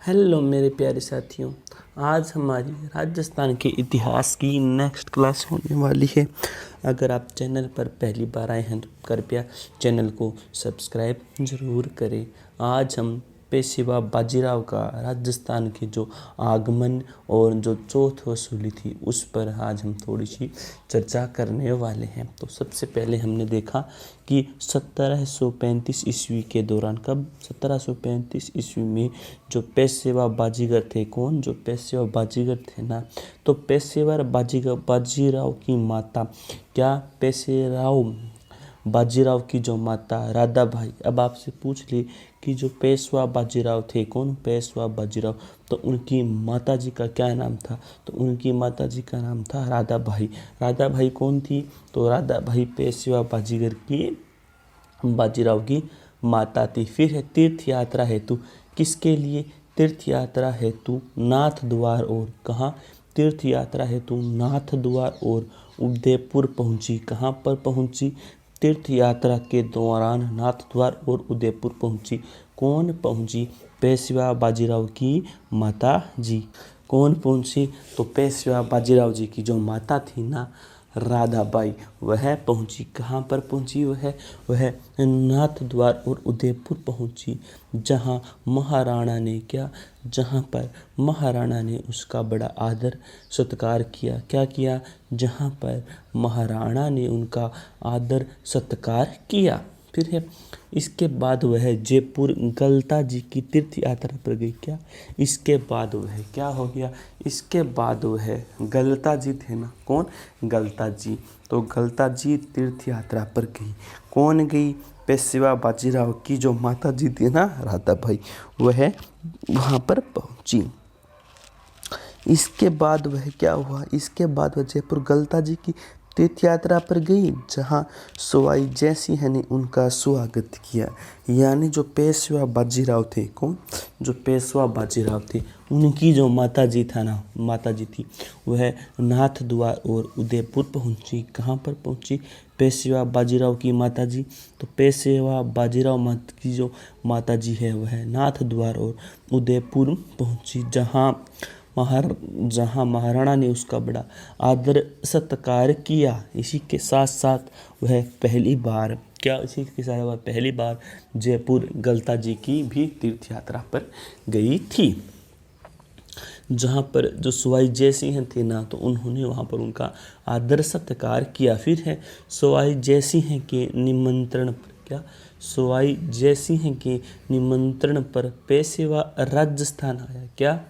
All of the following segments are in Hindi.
हेलो मेरे प्यारे साथियों, आज हमारी राजस्थान के इतिहास की नेक्स्ट क्लास होने वाली है। अगर आप चैनल पर पहली बार आए हैं तो कृपया चैनल को सब्सक्राइब ज़रूर करें। आज हम पेशवा बाजीराव का राजस्थान के जो आगमन और जो चौथ वसूली थी उस पर आज हम थोड़ी सी चर्चा करने वाले हैं। तो सबसे पहले हमने देखा कि 1735 ईस्वी के दौरान, कब 1735 ईस्वी में जो पेशवा बाजीगर थे, कौन, जो पेशवा बाजीगर थे ना, तो पेशेवर बाजीराव की माता, क्या, पेशेराव बाजीराव की जो माता राधाबाई। अब आपसे पूछ ली कि जो पेशवा बाजीराव थे, कौन, पेशवा बाजीराव, तो उनकी माता जी का क्या नाम था, तो उनकी माता जी का नाम था राधाबाई। राधाबाई कौन थी, तो राधाबाई पेशवा बाजीराव की माता थी। फिर है तीर्थ यात्रा हेतु, किसके लिए, तीर्थ यात्रा हेतु नाथ द्वार और कहाँ, तीर्थ यात्रा हेतु नाथ द्वार और उदयपुर पहुंची। कहाँ पर पहुंची, तीर्थ यात्रा के दौरान नाथ द्वार और उदयपुर पहुंची। कौन पहुंची, पेशवा बाजीराव की माता जी। कौन पहुंची, तो पेशवा बाजीराव जी की जो माता थी ना, राधाबाई, वह पहुंची। कहाँ पर पहुंची, वह नाथ द्वार और उदयपुर पहुंची, जहां महाराणा ने क्या, जहां पर महाराणा ने उसका बड़ा आदर सत्कार किया। क्या किया, जहां पर महाराणा ने उनका आदर सत्कार किया। फिर है इसके बाद वह जयपुर गलता जी की तीर्थ यात्रा पर गई। क्या, इसके बाद वह क्या हो गया, इसके बाद वह गलता जी थे ना, कौन, गलता जी, तो गलता जी तीर्थ यात्रा पर गई। कौन गई, पेशवा बाजीराव की जो माता जी थी ना, राधाबाई, वह वहाँ पर पहुँची। इसके बाद वह क्या हुआ, इसके बाद वह जयपुर गलता जी की तीर्थ यात्रा पर गई, जहां सवाई जय सिंह ने उनका स्वागत किया। यानी जो पेशवा बाजीराव थे, कौन, जो पेशवा बाजीराव थे, उनकी जो माता जी था ना, माता जी थी, वह नाथ द्वार और उदयपुर पहुंची। कहाँ पर पहुंची, पेशवा बाजीराव की माता जी, तो पेशवा बाजीराव मत की जो माता जी है वह नाथ द्वार और उदयपुर पहुंची, जहाँ महाराणा ने उसका बड़ा आदर सत्कार किया। इसी के साथ साथ वह पहली बार, क्या, इसी के साथ वह पहली बार जयपुर गलता जी की भी तीर्थ यात्रा पर गई थी, जहाँ पर जो सवाई जय सिंह थे ना, तो उन्होंने वहाँ पर उनका आदर सत्कार किया। फिर है सवाई जय सिंह के निमंत्रण पर, क्या, सवाई जय सिंह के निमंत्रण पर पेशवा राजस्थान आया। क्या,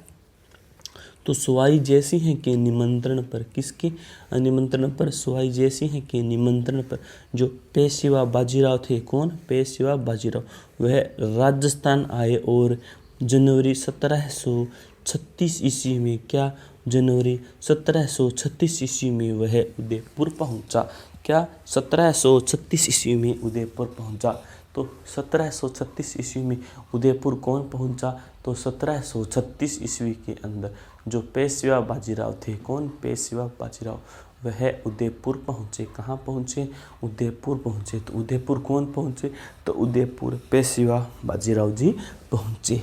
तो सवाई जय सिंह के निमंत्रण पर, किसके निमंत्रण पर, सवाई जय सिंह के निमंत्रण पर जो पेशवा बाजीराव थे, कौन, पेशवा बाजीराव, वह राजस्थान आए और जनवरी 1736 ईस्वी में, क्या, जनवरी 1736 ईस्वी में वह उदयपुर पहुंचा। क्या, 1736 ईस्वी में उदयपुर पहुंचा। तो 1736 ईस्वी में उदयपुर कौन पहुंचा, तो 1736 ईस्वी के अंदर जो पेशवा बाजीराव थे, कौन, पेशवा बाजीराव, वह उदयपुर पहुंचे। कहाँ पहुंचे, उदयपुर पहुंचे। तो उदयपुर कौन पहुंचे, तो उदयपुर पेशवा बाजीराव जी पहुंचे।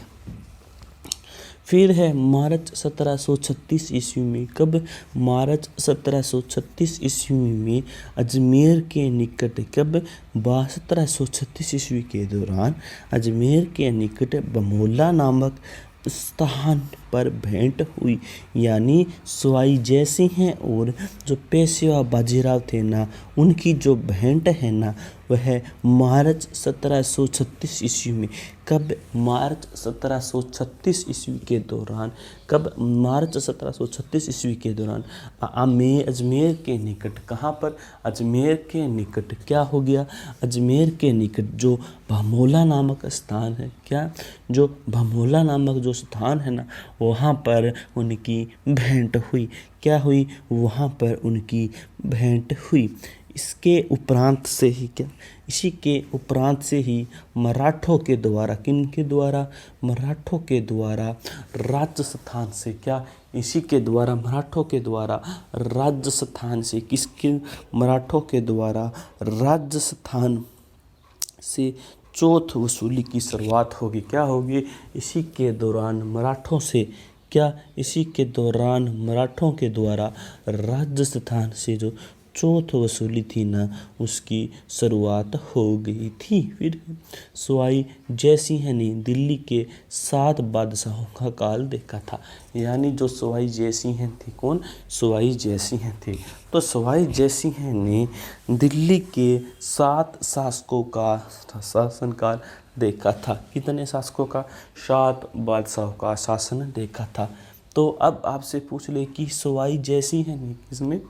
फिर है मार्च 1736 ईस्वी में, कब, मार्च 1736 ईस्वी में अजमेर के निकट, कब, 1736 ईस्वी के दौरान अजमेर के निकट बमोला नामक स्थान पर भेंट हुई। यानी सवाई जय सिंह और जो पेशवा बाजीराव थे ना, उनकी जो भेंट है ना, वह मार्च 1736 ईस्वी में, कब, मार्च 1736 ईस्वी के दौरान, कब, मार्च 1736 ईस्वी के दौरान अजमेर के निकट, कहाँ पर, अजमेर के निकट, क्या हो गया, अजमेर के निकट जो भमोला नामक स्थान है, क्या, जो भमोला नामक जो स्थान है ना, वहाँ पर उनकी भेंट हुई। क्या हुई, वहाँ पर उनकी भेंट हुई। इसके उपरांत से ही, क्या, इसी के उपरांत से ही मराठों के द्वारा, किनके द्वारा, मराठों के द्वारा राजस्थान से, क्या, इसी के द्वारा मराठों के द्वारा राजस्थान से, किसके, मराठों के द्वारा राजस्थान से चौथ वसूली की शुरुआत होगी। क्या होगी? इसी के दौरान मराठों से इसी के दौरान मराठों के द्वारा राजस्थान से जो चौथ वसूली थी ना, उसकी शुरुआत हो गई थी। फिर सवाई जयसिंह ने दिल्ली के 7 बादशाहों का काल देखा था। यानी जो सवाई जयसिंह थे, कौन? सवाई जयसिंह थे। तो सवाई जयसिंह ने दिल्ली के 7 शासकों का शासनकाल देखा था। कितने शासकों का? 7 बादशाहों का शासन देखा था। तो अब आपसे पूछ ले कि सवाई जयसिंह ने किसने?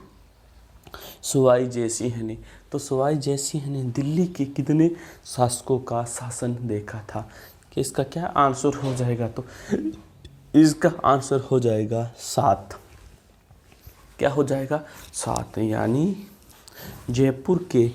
सवाई जयसिंह ने। तो सवाई जयसिंह ने दिल्ली के कितने शासकों का शासन देखा था? कि इसका क्या आंसर हो जाएगा? तो इसका आंसर हो जाएगा 7। क्या हो जाएगा? 7। यानी जयपुर के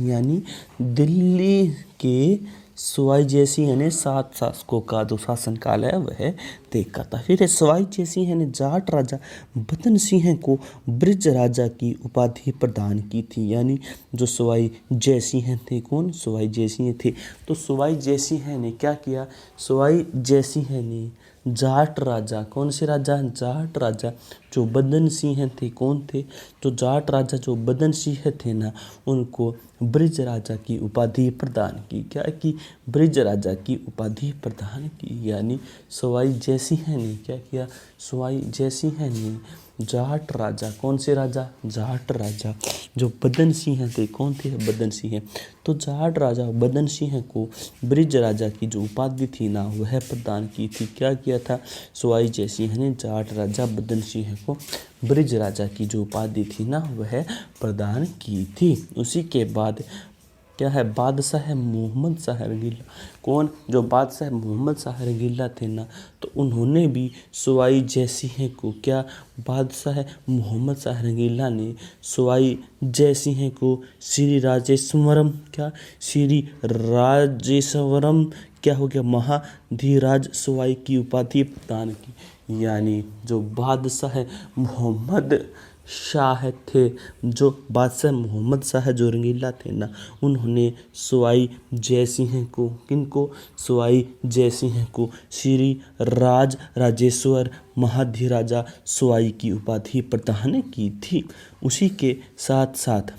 यानी दिल्ली के सवाई जयसिंह ने 7 शासकों का जो शासनकाल है वह देखा था। फिर सवाई जयसिंह ने जाट राजा बदन सिंह को ब्रिज राजा की उपाधि प्रदान की थी। यानी जो सवाई जयसिंह थे, कौन? सवाई जयसिंह थे। तो सवाई जयसिंह ने क्या किया? सवाई जयसिंह ने जाट राजा, कौन से राजा? जाट राजा जो बदन सिंह थे, कौन थे? जो जाट राजा जो बदन सिंह थे ना, उनको ब्रिज राजा की उपाधि प्रदान की। क्या की? ब्रिज राजा की उपाधि प्रदान की। यानी सवाई जयसिंह ने क्या किया? सवाई जयसिंह ने जाट राजा, कौन से राजा? जाट राजा जो बदन सिंह थे, कौन थे? बदन सिंह। तो जाट राजा बदन सिंह को ब्रिज राजा की जो उपाधि थी ना, वह प्रदान की थी। क्या किया था? सवाई जयसिंह ने जाट राजा बदन सिंह को ब्रिज राजा की जो उपाधि थी ना, वह प्रदान की थी। उसी के बाद क्या है? बादशाह मोहम्मद शाह रंगीला। कौन? जो बादशाह मोहम्मद शाह रंगीला थे ना, तो उन्होंने भी सवाई जयसिंह को क्या? बादशाह मोहम्मद शाह रंगीला ने सवाई जयसिंह को श्री राजेश्वरम, क्या? श्री राजेश्वरम क्या हो गया? महाधीराज सवाई की उपाधि प्रदान की। यानी जो बादशाह मोहम्मद शाह थे, जो बादशाह मोहम्मद शाह जो रंगीला थे ना, उन्होंने सवाई जयसिंह को, किनको? सवाई जयसिंह को श्री राजेश्वर महाधिराजा सवाई की उपाधि प्रदान की थी। उसी के साथ साथ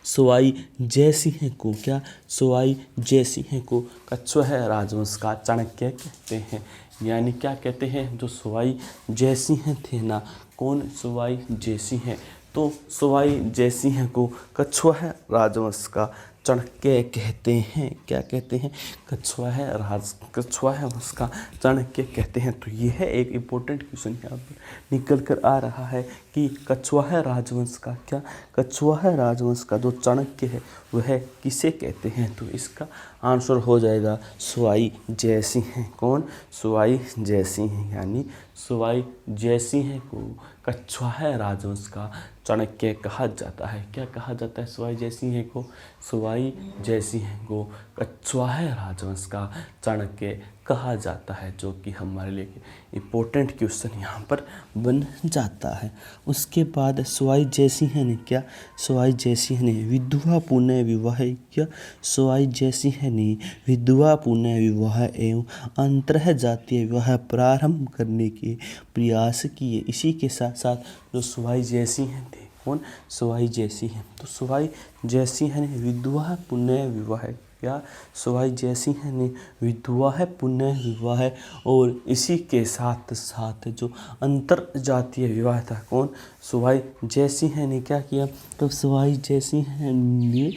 सवाई जयसिंह को क्या? सवाई जयसिंह को कछवाह राजवंश का चाणक्य कहते हैं। यानी क्या कहते हैं? जो सवाई जयसिंह थे ना, कौन? सवाई जयसिंह। तो सवाई जयसिंह को कछवाह राजवंश का चाणक्य कहते हैं। क्या कहते हैं? कछवाह वंश का चाणक्य कहते हैं। तो यह है एक इम्पोर्टेंट क्वेश्चन यहाँ पर निकल कर आ रहा है कि कछवाह राजवंश का क्या? कछवाह राजवंश का जो चाणक्य है वह किसे कहते हैं? तो इसका आंसर हो जाएगा सवाई जयसिंह। कौन? सवाई जयसिंह। यानी सवाई जयसिंह को कछवाह राजवंश का चाणक्य कहा जाता है। क्या कहा जाता है सवाई जयसिंह को? सवाई जयसिंह को कछवाह राजवंश का चाणक्य कहा जाता है, जो कि हमारे लिए इम्पोर्टेंट क्वेश्चन यहाँ पर बन जाता है। उसके बाद सवाई जयसिंह ने क्या? सवाई जयसिंह ने विधवा पुनः विवाह किया। सवाई जयसिंह ने विधवा पुनः विवाह एवं अंतर जातीय विवाह प्रारंभ करने के प्रयास किए। इसी के साथ साथ जो सवाई जयसिंह थे, कौन? सवाई जयसिंह। तो सवाई जयसिंह ने विधवा पुनः विवाह क्या? सवाई जयसिंह ने विधवा पुनः विवाह और इसी के साथ साथ जो अंतर जातीय विवाह था, कौन? सवाई जयसिंह ने क्या किया? तो सवाई जयसिंह ने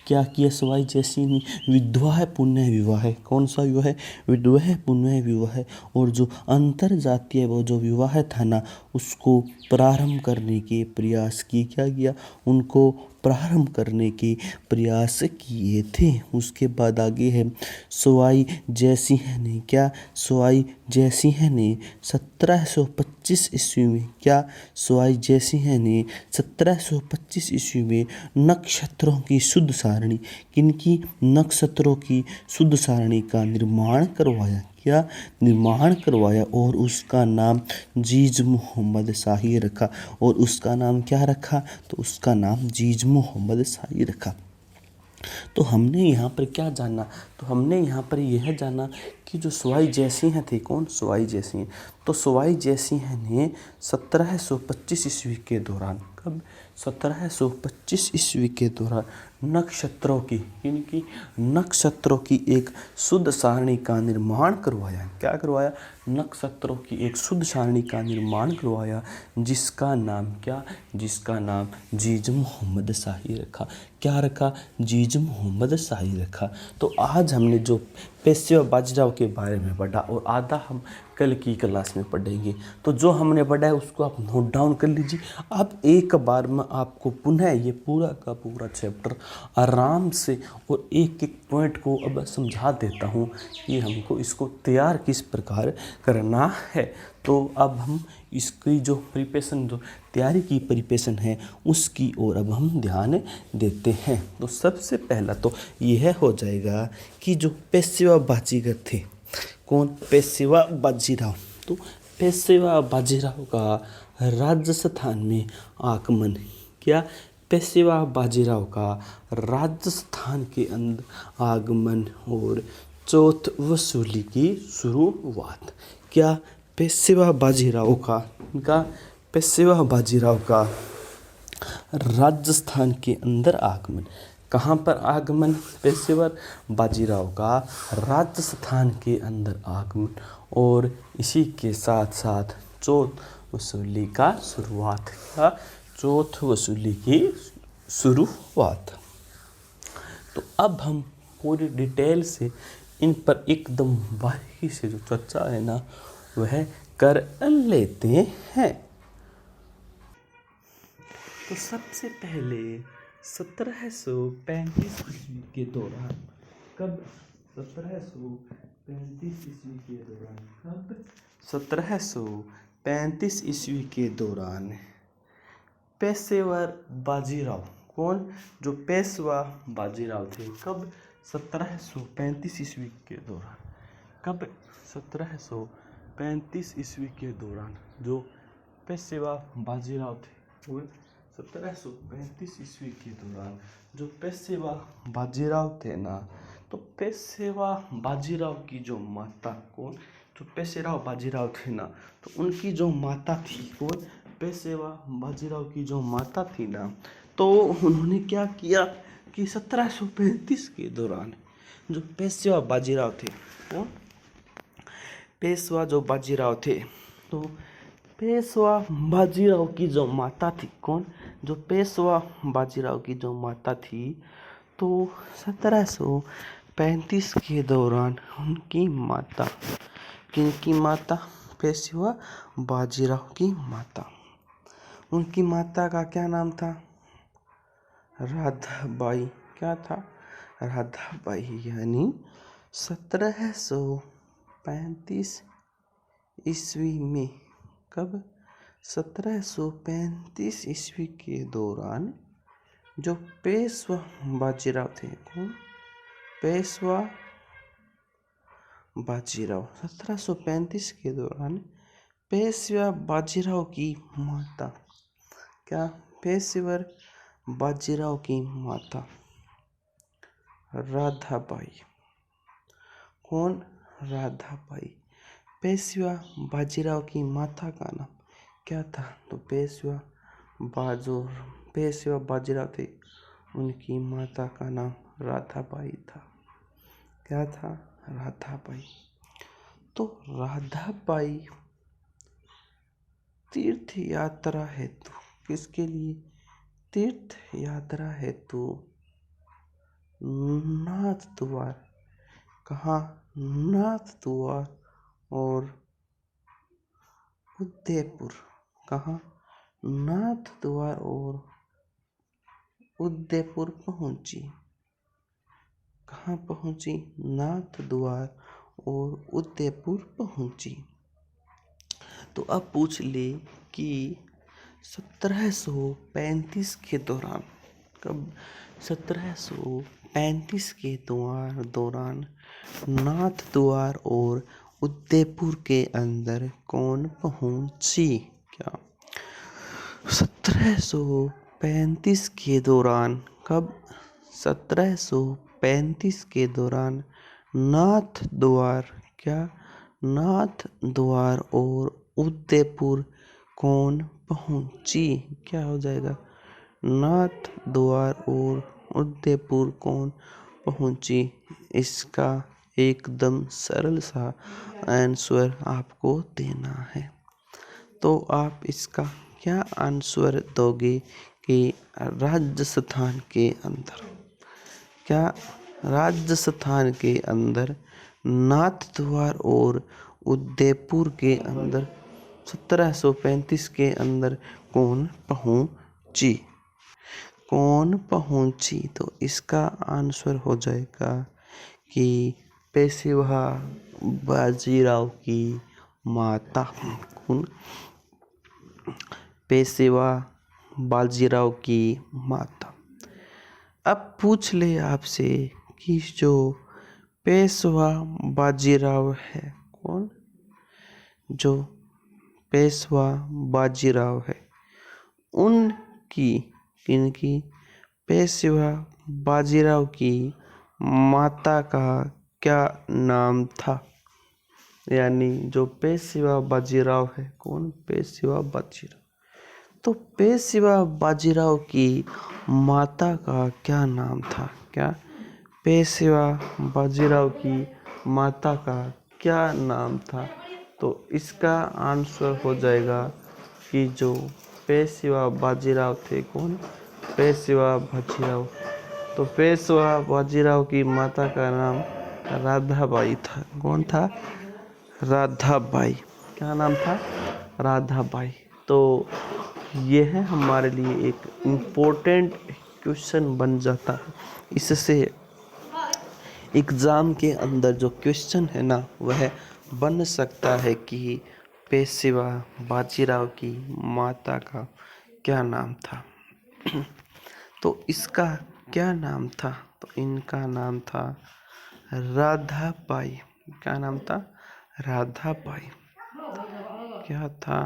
क्या किया? सवाई जयसिंह ने विधवा पुनः विवाह, कौन सा विवाह? विधवा पुनः विवाह और जो अंतर जातीय वो जो विवाह था ना, उसको प्रारंभ करने के प्रयास किए। क्या किया? उनको प्रारंभ करने के प्रयास किए थे। उसके बाद आगे है सवाई जयसिंह ने क्या? सवाई जयसिंह ने 1725 ईस्वी में क्या? सवाई जयसिंह ने 1725 ईस्वी में नक्षत्रों की शुद्ध सारणी, किनकी? नक्षत्रों की शुद्ध सारणी का निर्माण करवाया। क्या? निर्माण करवाया और उसका नाम जीज मोहम्मद शाही रखा। और उसका नाम क्या रखा? तो उसका नाम जीज मोहम्मद शाही रखा। तो हमने यहाँ पर क्या जाना, तो हमने यहाँ पर यह जाना कि जो सवाई जयसिंह थे, कौन, सवाई जयसिंह। तो सवाई जयसिंह ने 1725 ईस्वी के दौरान, कब, 1725 ईस्वी के दौरान नक्षत्रों की, इनकी नक्षत्रों की एक शुद्ध सारणी का निर्माण करवाया। क्या करवाया, नक्षत्रों की एक शुद्ध सारणी का निर्माण करवाया, जिसका नाम क्या, जिसका नाम जीज मोहम्मद शाही रखा। क्या रखा, जीज मोहम्मद शाही रखा। तो आज हमने जो पेशवा बाजीराव के बारे में पढ़ा और आधा हम कल की क्लास में पढ़ेंगे। तो जो हमने पढ़ा है उसको आप नोट डाउन कर लीजिए। अब एक बार मैं आपको पुनः ये पूरा का पूरा चैप्टर आराम से और एक एक पॉइंट को अब समझा देता हूँ कि हमको इसको तैयार किस प्रकार करना है। तो अब हम इसकी जो प्रिपरेशन, जो तैयारी की प्रिपरेशन है, उसकी ओर अब हम ध्यान देते हैं। तो सबसे पहला तो यह हो जाएगा कि जो पेशवा बाजीगर थे, कौन, पेशवा बाजीराव। तो पेशवा बाजीराव का राजस्थान में आगमन, क्या, पेशवा बाजीराव का राजस्थान के अंदर आगमन और चौथ वसूली की शुरुआत। क्या, पेशवा बाजीराव का, इनका पेशवा बाजीराव का राजस्थान के अंदर आगमन। कहाँ पर आगमन, पेशेवर बाजीराव का राजस्थान के अंदर आगमन और इसी के साथ साथ चौथ वसूली का शुरुआत। क्या, चौथ वसूली की शुरुआत। तो अब हम पूरी डिटेल से इन पर एकदम बारीकी से जो चर्चा है ना वह कर लेते हैं। तो सबसे पहले 1735 ईस्वी के दौरान, कब, 1735 ईस्वी के दौरान, कब, 1735 ईस्वी के दौरान पेशेवर बाजीराव, कौन, जो पेशवा बाजीराव थे, कब, 1735 ईस्वी के दौरान, कब, 1735 ईस्वी के दौरान जो पेशवा बाजीराव थे, वो 1735 ईस्वी के दौरान जो पेशवा बाजीराव थे ना, तो पेशवा बाजीराव की जो माता, कौन, जो पेशवा बाजीराव थे ना, तो उनकी जो माता थी, कौन, पेशवा बाजीराव की जो माता थी ना, तो उन्होंने क्या किया कि 1735 के दौरान जो पेशवा बाजीराव थे, कौन, पेशवा जो बाजीराव थे, तो पेशवा बाजीराव की जो माता थी, कौन, जो पेशवा बाजीराव की जो माता थी, तो 1735 के दौरान उनकी माता, किनकी माता, पेशवा बाजीराव की माता, उनकी माता का क्या नाम था, राधाबाई। क्या था, राधाबाई। यानी 1735 ईस्वी में, कब, 1735 ईस्वी के दौरान जो पेशवा बाजीराव थे, कौन, पेशवा बाजीराव, 1735 के दौरान पेशवा बाजीराव की माता, क्या, पेशेवर बाजीराव की माता राधाबाई, कौन, राधाबाई। पेशवा बाजीराव की माता का नाम क्या था, तो पेशवा बाजीराव थे, उनकी माता का नाम राधाबाई था। क्या था, राधाबाई। तो राधाबाई तीर्थ यात्रा हेतु, किसके लिए, तीर्थ यात्रा हेतु नाथ द्वार, कहाँ, नाथ द्वार और उदयपुर, कहाँ, नाथ द्वार और उदयपुर पहुंची। कहाँ पहुंची, नाथ द्वार और उदयपुर पहुंची। तो अब पूछ ले कि 1735 के दौरान, कब, 1735 के दौरान नाथ द्वार और उदयपुर के अंदर कौन पहुंची। क्या, 1735 के दौरान, कब, 1735 के दौरान नाथ द्वार और उदयपुर कौन पहुंची? क्या हो जाएगा? नाथ द्वार और उदयपुर कौन पहुंची? इसका एकदम सरल सा आंसर आपको देना है। तो आप इसका क्या आंसर दोगे कि राजस्थान के अंदर, क्या राजस्थान के अंदर नाथ द्वार और उदयपुर के अंदर 1735 के अंदर कौन पहुंची? तो इसका आंसर हो जाएगा कि पेशवा बाजीराव की माता। कौन? पेशवा बाजीराव की माता। अब पूछ ले आपसे कि जो पेशवा बाजीराव है, कौन? जो पेशवा बाजीराव है, किनकी पेशवा बाजीराव की माता का क्या नाम था? यानी जो पेशवा बाजीराव है, कौन? पेशवा बाजीराव। तो पेशवा बाजीराव की माता का क्या नाम था? क्या? पेशवा बाजीराव की माता का क्या नाम था? तो इसका आंसर हो जाएगा कि जो पेशवा बाजीराव थे, कौन? पेशवा बाजीराव। तो पेशवा बाजीराव की माता का नाम राधाबाई था। कौन था? राधाबाई। क्या नाम था? राधाबाई। तो यह हमारे लिए एक इम्पोर्टेंट क्वेश्चन बन जाता है। इससे एग्ज़ाम के अंदर जो क्वेश्चन है ना, वह बन सकता है कि पेशवा बाजीराव की माता का क्या नाम था। तो इसका क्या नाम था? तो इनका नाम था राधाबाई। क्या नाम था? राधाबाई। क्या था?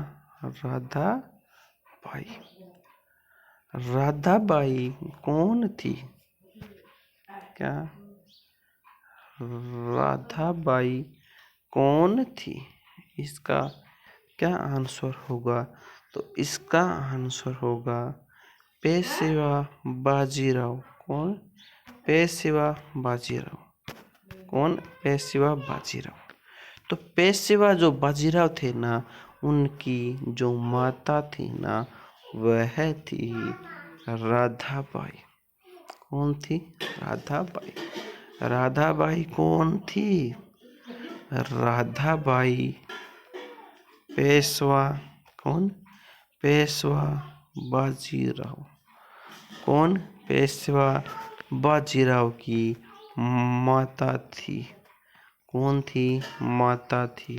राधाबाई। राधाबाई कौन थी? क्या? राधाबाई कौन थी? इसका क्या आंसर होगा? तो इसका आंसर होगा पेशवा बाजीराव। कौन? पेशवा बाजीराव। कौन? पेशवा बाजीराव। तो पेशवा जो बाजीराव थे ना, उनकी जो माता थी ना, वह थी राधाबाई। कौन थी? राधाबाई। राधाबाई कौन थी? राधाबाई पेशवा। कौन? पेशवा बाजीराव। कौन? पेशवा बाजीराव की माता थी। कौन थी? माता थी।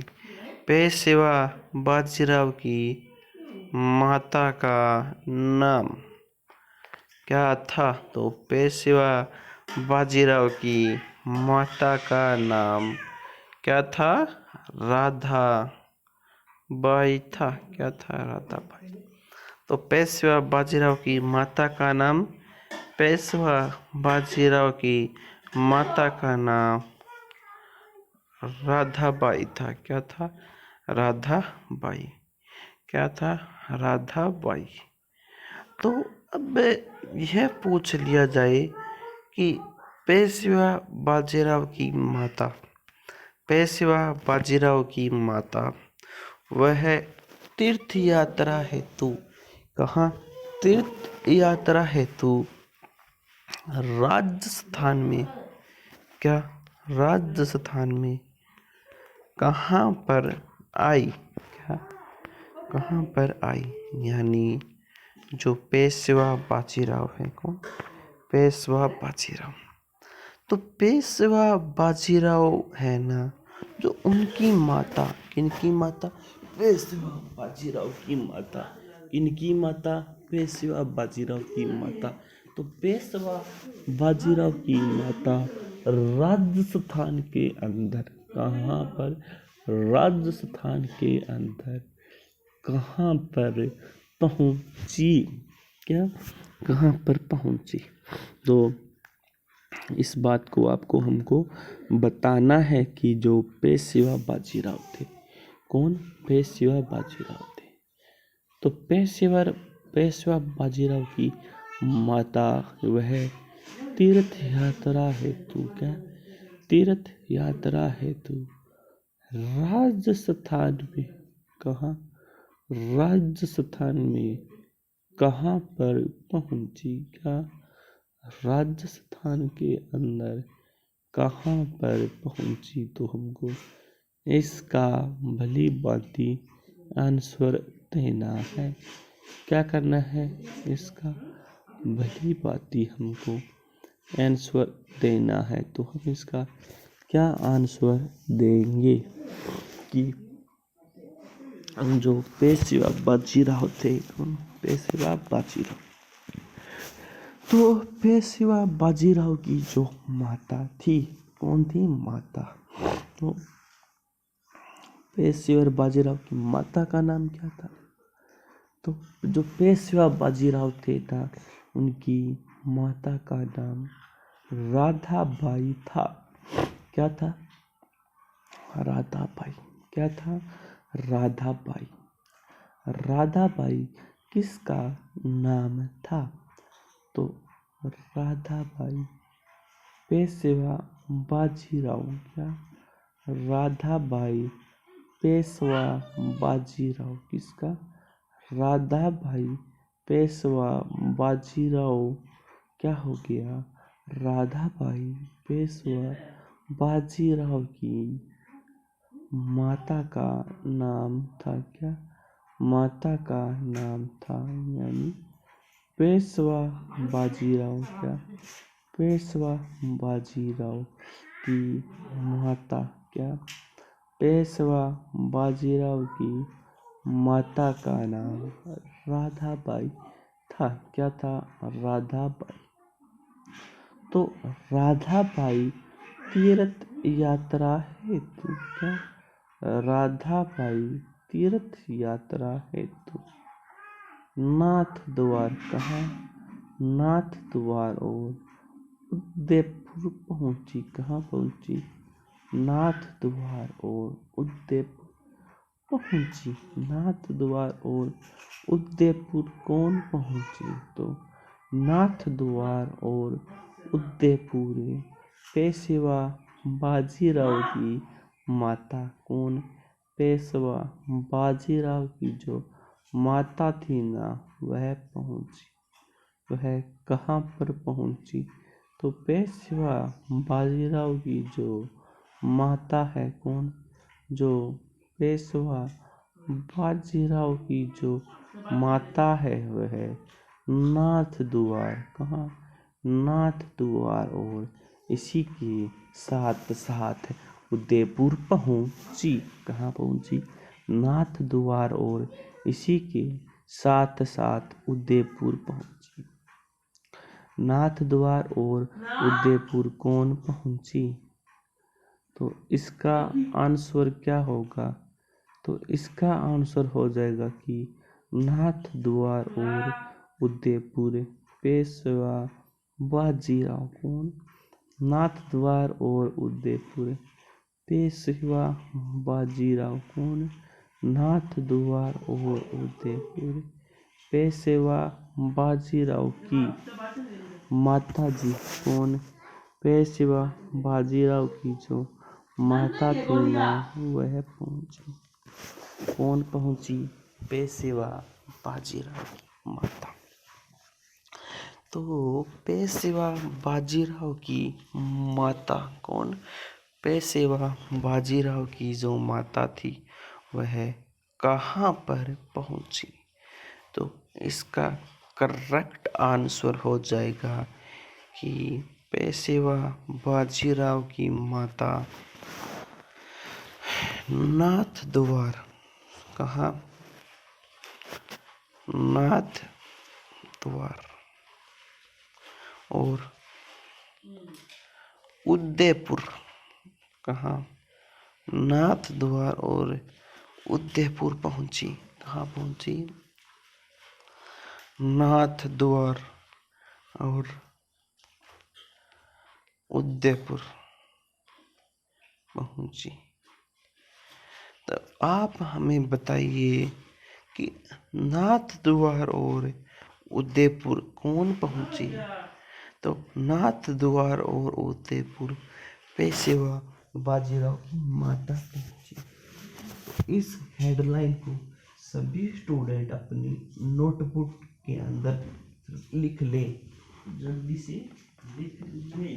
पेशवा बाजीराव की माता का नाम क्या था? तो पेशवा बाजीराव की माता का नाम क्या था? राधाबाई था। क्या था? राधाबाई। तो पेशवा बाजीराव की माता का नाम, पेशवा बाजीराव की माता का नाम राधाबाई था। क्या था? राधाबाई। क्या था? राधाबाई। तो अब यह पूछ लिया जाए कि पेशवा बाजीराव की माता, पेशवा बाजीराव की माता वह तीर्थ यात्रा हेतु कहाँ? तीर्थ यात्रा हेतु राजस्थान में, क्या? राजस्थान में कहाँ पर आई? क्या? कहाँ पर आई? यानी जो पेशवा बाजीराव है, कौन? पेशवा बाजीराव। तो पेशवा बाजीराव है ना, जो उनकी माता, किनकी माता? पेशवा बाजीराव की माता। इनकी माता? पेशवा बाजीराव की माता। तो पेशवा बाजीराव की माता राजस्थान के अंदर कहाँ पर? राजस्थान के अंदर कहाँ पर पहुंची? क्या? कहाँ पर पहुंची? तो इस बात को आपको हमको बताना है कि जो पेशवा बाजीराव थे, कौन? पेशवा बाजीराव थे। तो पेशवा बाजीराव की माता वह तीर्थ यात्रा हेतु, क्या तीर्थ यात्रा हेतु राजस्थान में, कहाँ? राजस्थान में कहाँ पर पहुंची? क्या राजस्थान के अंदर कहाँ पर पहुंची? तो हमको इसका भली भांति आंसर देना है। क्या करना है? इसका भली भांति हमको आंसर देना है। तो हम इसका क्या आंसर देंगे कि जो पेशवा बाजीराव थे, पेशवा बाजीराव, तो पेशवा बाजीराव की जो माता थी, कौन थी? माता। तो पेशवा बाजीराव की माता का नाम क्या था? तो जो पेशवा बाजीराव थे था, उनकी माता का नाम राधाबाई था। क्या था? राधाबाई। क्या था? राधाबाई। राधाबाई किसका नाम था? तो राधाबाई पेशवा बाजीराव, क्या? राधाबाई पेशवा बाजीराव किसका? राधाबाई पेशवा बाजीराव, क्या हो गया? राधाबाई पेशवा बाजीराव की माता का नाम था, क्या? माता का नाम था यानी पेशवा बाजीराव। क्या? पेशवा बाजीराव की माता, क्या? पेशवा बाजीराव की माता का नाम राधाबाई था। क्या था? राधाबाई। तो राधाबाई तीर्थ यात्रा हेतु, क्या? राधाबाई तीर्थ यात्रा हेतु नाथ द्वार, कहाँ? नाथ द्वार और उदयपुर पहुंची। कहाँ पहुंची? नाथ द्वार और उदयपुर पहुंची। नाथ द्वार और उदयपुर कौन पहुंची? तो नाथ द्वार और उदयपुर पेशवा बाजीराव की माता, कौन? पेशवा बाजीराव की जो माता थी ना, वह पहुंची। वह कहाँ पर पहुंची? तो पेशवा बाजीराव की जो माता है, कौन? जो पेशवा बाजीराव की जो माता है, वह नाथ द्वार, कहाँ? नाथ द्वार और इसी के साथ साथ उदयपुर पहुंची। कहाँ पहुंची? नाथ द्वार और इसी के साथ साथ उदयपुर पहुंची। नाथ द्वार और उदयपुर कौन पहुंची? तो इसका आंसर क्या होगा? तो इसका आंसर हो जाएगा कि नाथ द्वार और उदयपुर पेशवा बाजीराव, कौन? नाथ द्वार और उदयपुर पेशवा बाजीराव, कौन? नाथ द्वार और उदयपुर पेशवा बाजीराव की माता जी, कौन? पेशवा बाजीराव की जो माता थी ना, वह पहुंची। कौन पहुंची? पेशवा बाजीराव की माता। तो पेशवा बाजीराव की माता, कौन? पेशवा बाजीराव की जो माता थी, वह कहाँ पर पहुंची? तो इसका करेक्ट आंसर हो जाएगा कि पेशवा बाजीराव की माता नाथ द्वार, कहाँ? नाथ द्वार और उदयपुर, कहाँ? नाथ द्वार और उदयपुर पहुंची। कहाँ पहुंची? नाथ द्वार और उदयपुर पहुंची। तो आप हमें बताइए कि नाथ द्वार और उदयपुर कौन पहुंची? तो नाथ द्वार और उदयपुर पेशवा बाजीराव की माता पहुंची। इस हेडलाइन को सभी स्टूडेंट अपनी नोटबुक के अंदर लिख ले, जल्दी से लिख ले।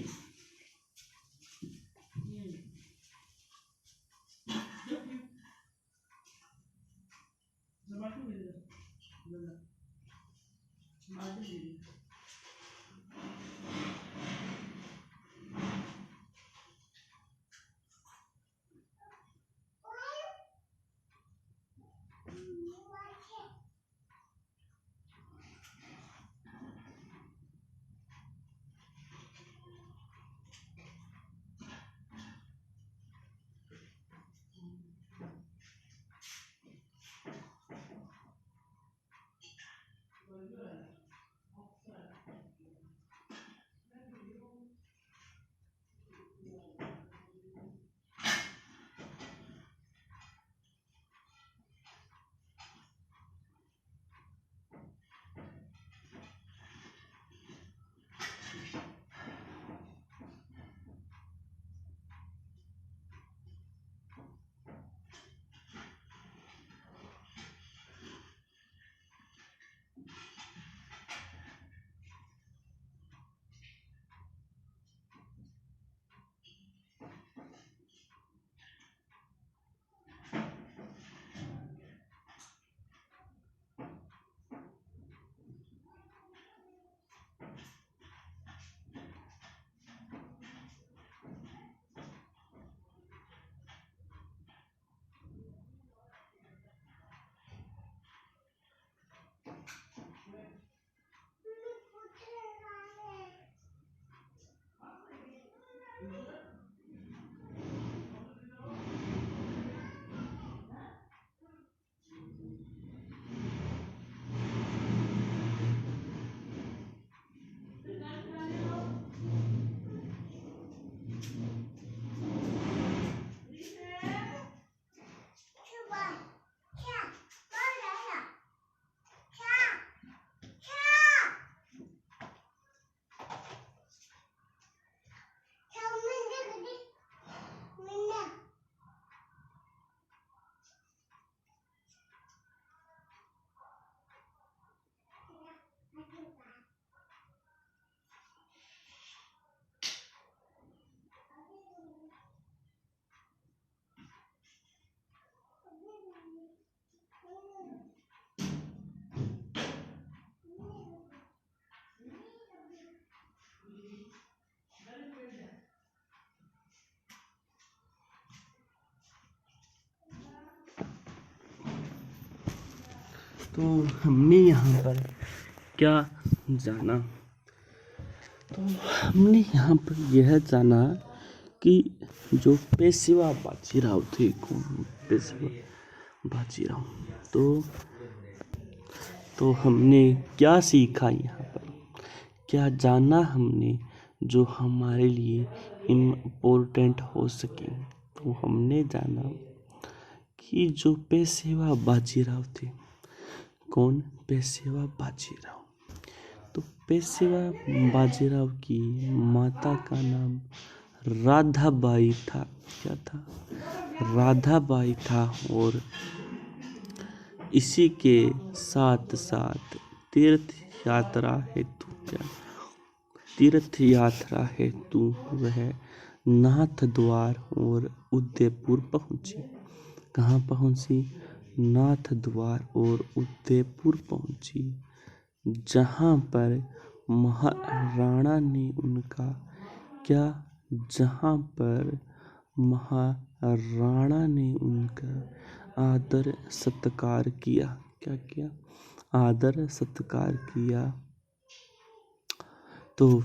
तो हमने यहाँ पर क्या जाना? तो हमने यहाँ पर यह जाना कि जो पेशवा बाजीराव थे, कौन? पेशवा बाजीराव। तो हमने क्या सीखा यहाँ पर, क्या जाना हमने जो हमारे लिए इम्पोर्टेंट हो सके? तो हमने जाना कि जो पेशवा बाजीराव थे, कौन? पेशवा बाजीराव। तो पेशवा बाजीराव की माता का नाम राधाबाई था। क्या था? राधाबाई था। और इसी के साथ साथ तीर्थ यात्रा हेतु वह नाथ द्वार और उदयपुर पहुंची। कहाँ पहुंची? नाथ द्वार और उदयपुर पहुंची, जहाँ पर महाराणा ने उनका महाराणा ने उनका आदर सत्कार किया। क्या किया? आदर सत्कार किया। तो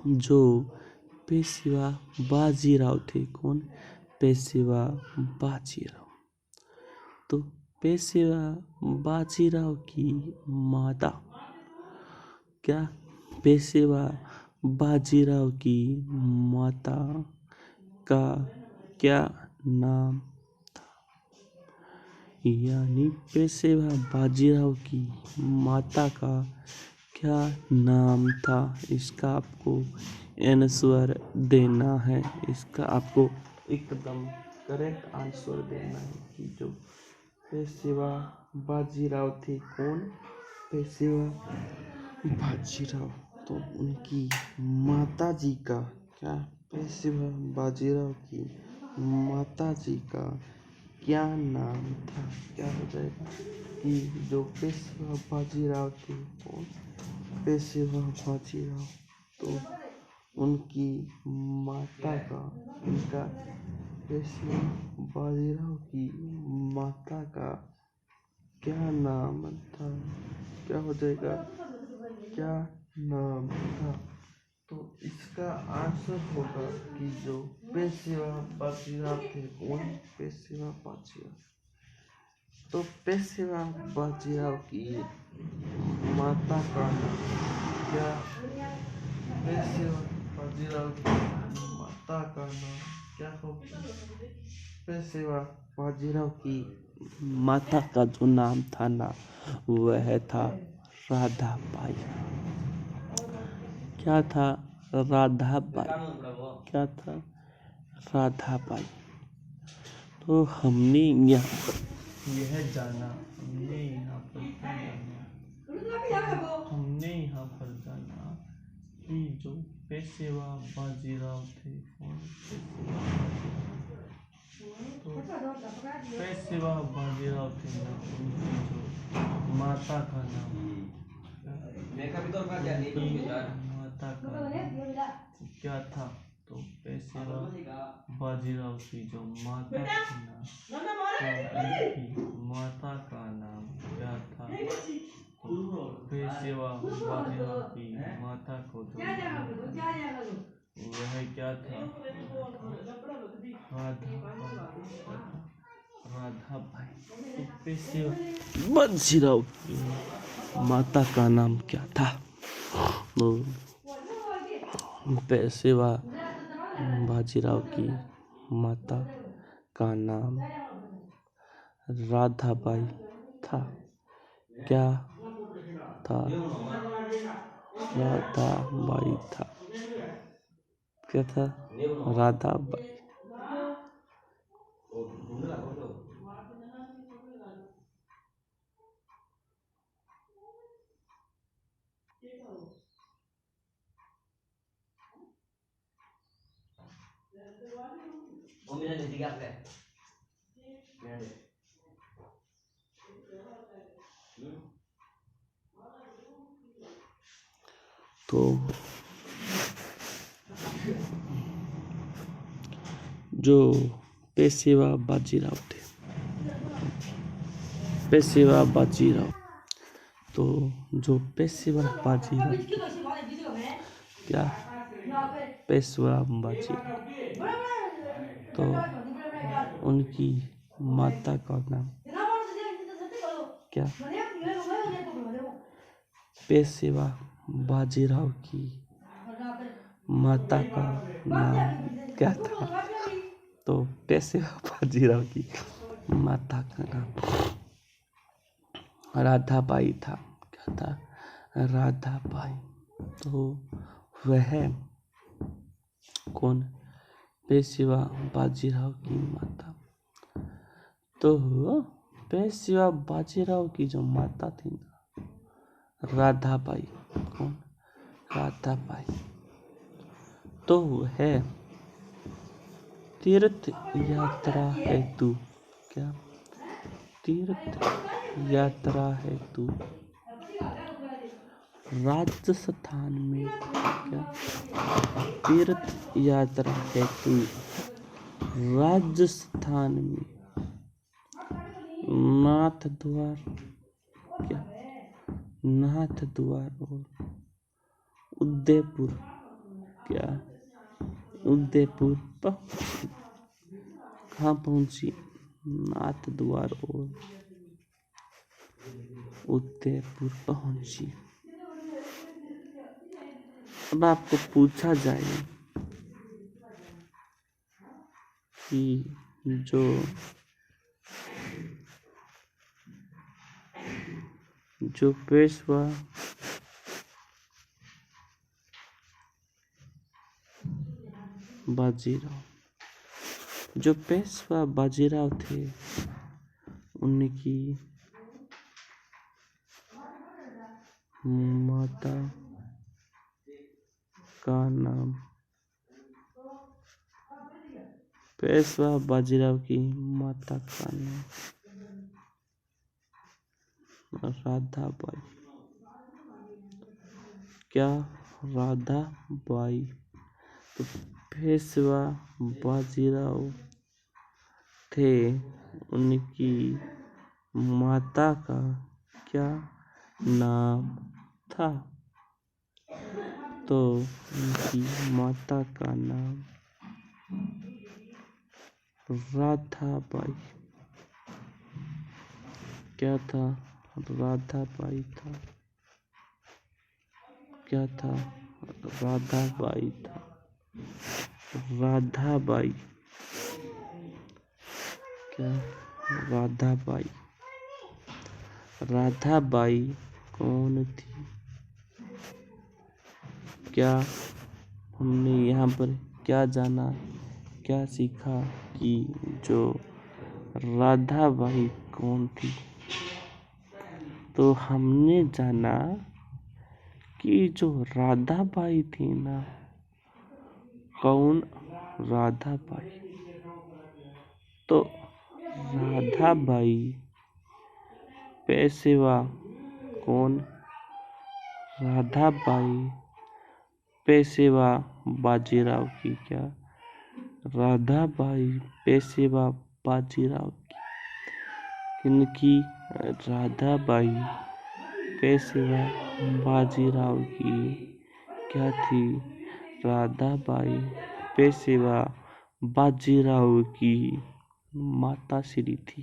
जो पेशवा बाजीराव थे, कौन? पेशवा बाजीराव। तो पेशवा बाजीराव की माता, क्या? पेशवा बाजीराव की माता का क्या नाम था? यानी पेशवा बाजीराव की माता का क्या नाम था? इसका आपको आंसर देना है। इसका आपको एकदम करेक्ट आंसर देना है कि जो पेशवा बाजीराव थे कौन? पेशवा बाजीराव। तो उनकी माता जी का क्या? पेशवा बाजीराव की माता जी का क्या नाम था? क्या हो जाएगा कि जो पेशवा बाजीराव थे कौन? पेशवा बाजीराव। तो उनकी माता का उनका पेशवा बाजीराव की माता का क्या नाम था? क्या हो जाएगा? क्या नाम था? तो इसका आंसर होगा कि जो पेशवा बाजीराव थे कौन? पेशवा बाजीराव। तो पेशवा बाजीराव की माता का नाम क्या? पेशवा बाजीराव की माता का नाम क्या होगा? पेशवा बाजीराव की माता का जो नाम था ना वह था राधाबाई। क्या था? राधाबाई। क्या था? राधाबाई। तो हमने यहाँ पर यह जाना हमने यहाँ पर जाना कि जो पेशवा बाजीराव थे कौन? तो पेशवा बाजीराव थे ना उनकी जो माता का नाम माता का नाम क्या था? तो पेशवा बाजीराव की जो माता थी ना तो उनकी माता का नाम क्या था? तो पेशवा बाजीराव की माता को जो नाम था वह क्या था? राधाबाई। तो पेशवा बाजीराव की माता का नाम क्या था? तो पेशवा बाजीराव की माता का नाम राधाबाई था। क्या था? राधाबाई था। क्या था? राधाबाई। तो जो पेशवा बाजीराव थे पेशवा बाजीराव तो जो पेशवा बाजीराव क्या? पेशवा बाजीराव। तो उनकी माता का नाम क्या? पेशवा बाजीराव की माता का नाम क्या था? तो पेशवा बाजीराव की माता का नाम राधाबाई था। क्या था? राधाबाई। तो वह कौन? पेशवा बाजीराव की माता। तो पेशवा बाजीराव की जो माता थी ना राधाबाई कौन? राधाबाई। तो वह तीर्थ यात्रा हेतु क्या? तीर्थ यात्रा हेतु राजस्थान में क्या? तीर्थ यात्रा हेतु राजस्थान में नाथ द्वार क्या? नाथ द्वार और उदयपुर क्या? उदयपुर पहुंची। कहाँ पहुंची? नाथ द्वार और उदयपुर पहुंची। अब आपको पूछा जाए कि जो पेशवा बाजीराव थे उनकी माता का नाम पेशवा बाजीराव की माता का नाम राधाबाई। क्या राधाबाई? तो पेशवा बाजीराव थे उनकी माता का क्या नाम था? तो उनकी माता का नाम राधाबाई क्या था? राधाबाई था। क्या था? राधाबाई था। राधाबाई क्या? राधाबाई। राधाबाई कौन थी? क्या हमने यहाँ पर क्या जाना, क्या सीखा कि जो राधाबाई कौन थी? तो हमने जाना कि जो राधाबाई थी ना, कौन राधाबाई? तो राधाबाई पेशवा कौन? राधाबाई पेशवा बाजीराव की क्या? राधाबाई पेशवा बाजीराव की किनकी? राधाबाई पेशवा बाजीराव की क्या थी? राधाबाई पेशवा बाजीराव की माताश्री थी।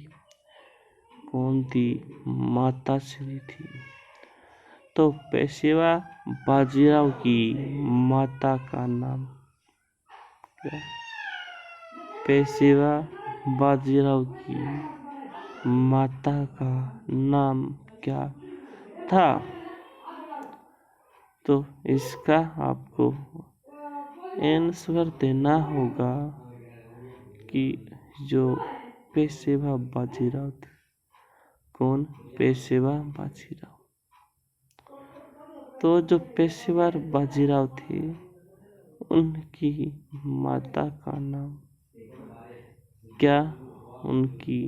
कौन थी? माताश्री थी। तो पेशवा बाजीराव की माता का नाम क्या? पेशवा बाजीराव की माता का नाम क्या था? तो इसका आपको आंसर देना होगा कि जो पेशवा बाजीराव थे। कौन? पेशवा बाजीराव। तो जो पेशवा बाजीराव थे उनकी माता का नाम क्या? उनकी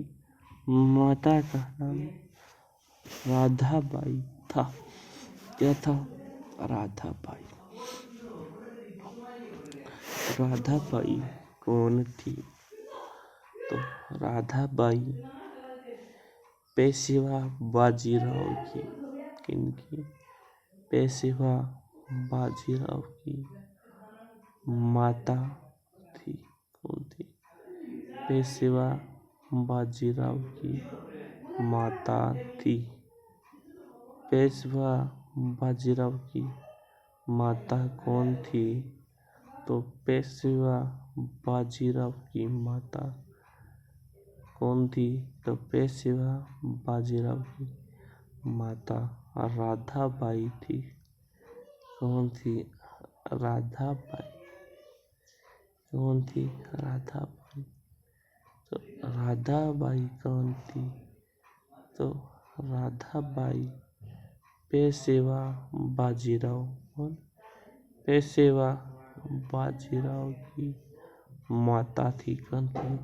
माता का नाम राधाबाई था। क्या था? राधाबाई। राधाबाई कौन थी? तो राधाबाई पेशवा बाजीराव की किनकी? पेशवा बाजीराव की माता थी। कौन थी? पेशवा बाजीराव की माता थी। पेशवा बाजीराव की माता कौन थी? तो पेशवा बाजीराव की माता कौन थी? तो पेशवा बाजीराव की माता राधाबाई थी। कौन थी? राधाबाई। कौन थी? राधाबाई। तो राधाबाई कौन थी? तो राधाबाई पेशवा बाजीराव कौन? पेशवा बाजीराव की माता थी। कौन थी?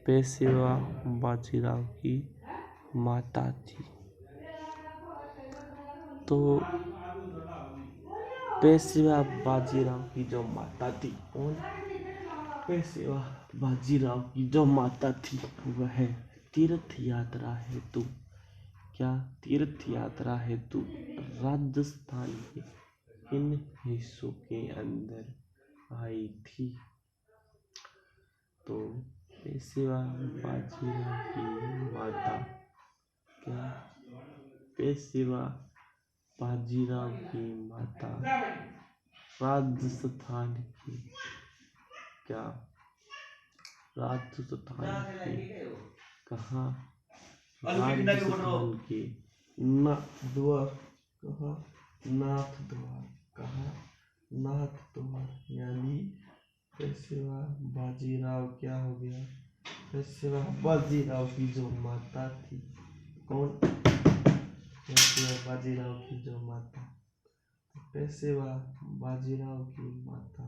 पेशवा बाजीराव की माता थी। तो पेशवा बाजीराव की जो माता थी कौन? पेशवा बाजीराव की जो माता थी वह तीर्थ यात्रा हेतु क्या? तीर्थ यात्रा हेतु राजस्थान के इन हिस्सों के अंदर आई थी। तो पेशवा बाजीराव की माता क्या? पेशवा बाजीराव की माता राजस्थान की क्या राजस्थान की कहाँ राजस्थान के नाथ द्वार कहाँ नाथ द्वार कहाँ नाथ द्वार यानी पेशवा बाजीराव क्या हो गया पेशवा बाजीराव की जो माता थी कौन पेशवा बाजीराव की जो माता पेशवा बाजीराव की माता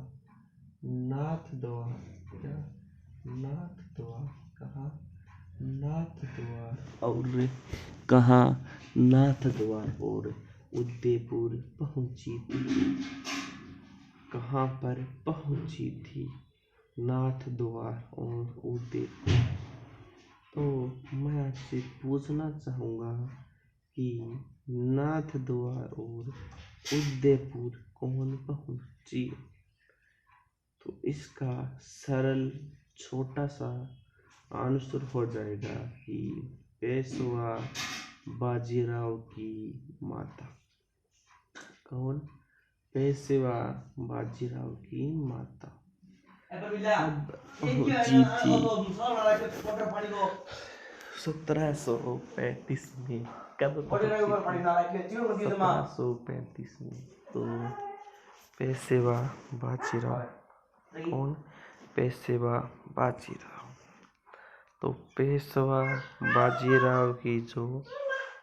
नाथ द्वार क्या नाथ द्वार कहाँ नाथ द्वार और कहाँ नाथ द्वार और उदयपुर पहुंची थी कहाँ पर पहुंची थी नाथ द्वार और उदयपुर। तो मैं आपसे पूछना चाहूँगा कि नाथ द्वार और उदयपुर कौन पहुंची। तो इसका सरल छोटा सा आंसर हो जाएगा कि पेशवा बाजीराव की माता कौन पेशवा बाजीराव की माता अब पहुंची थी 1735 में कब पहुंची थी 1735 में। तो पेशवा बाजीराव कौन पेशवा बाजीराव तो पेशवा बाजीराव की जो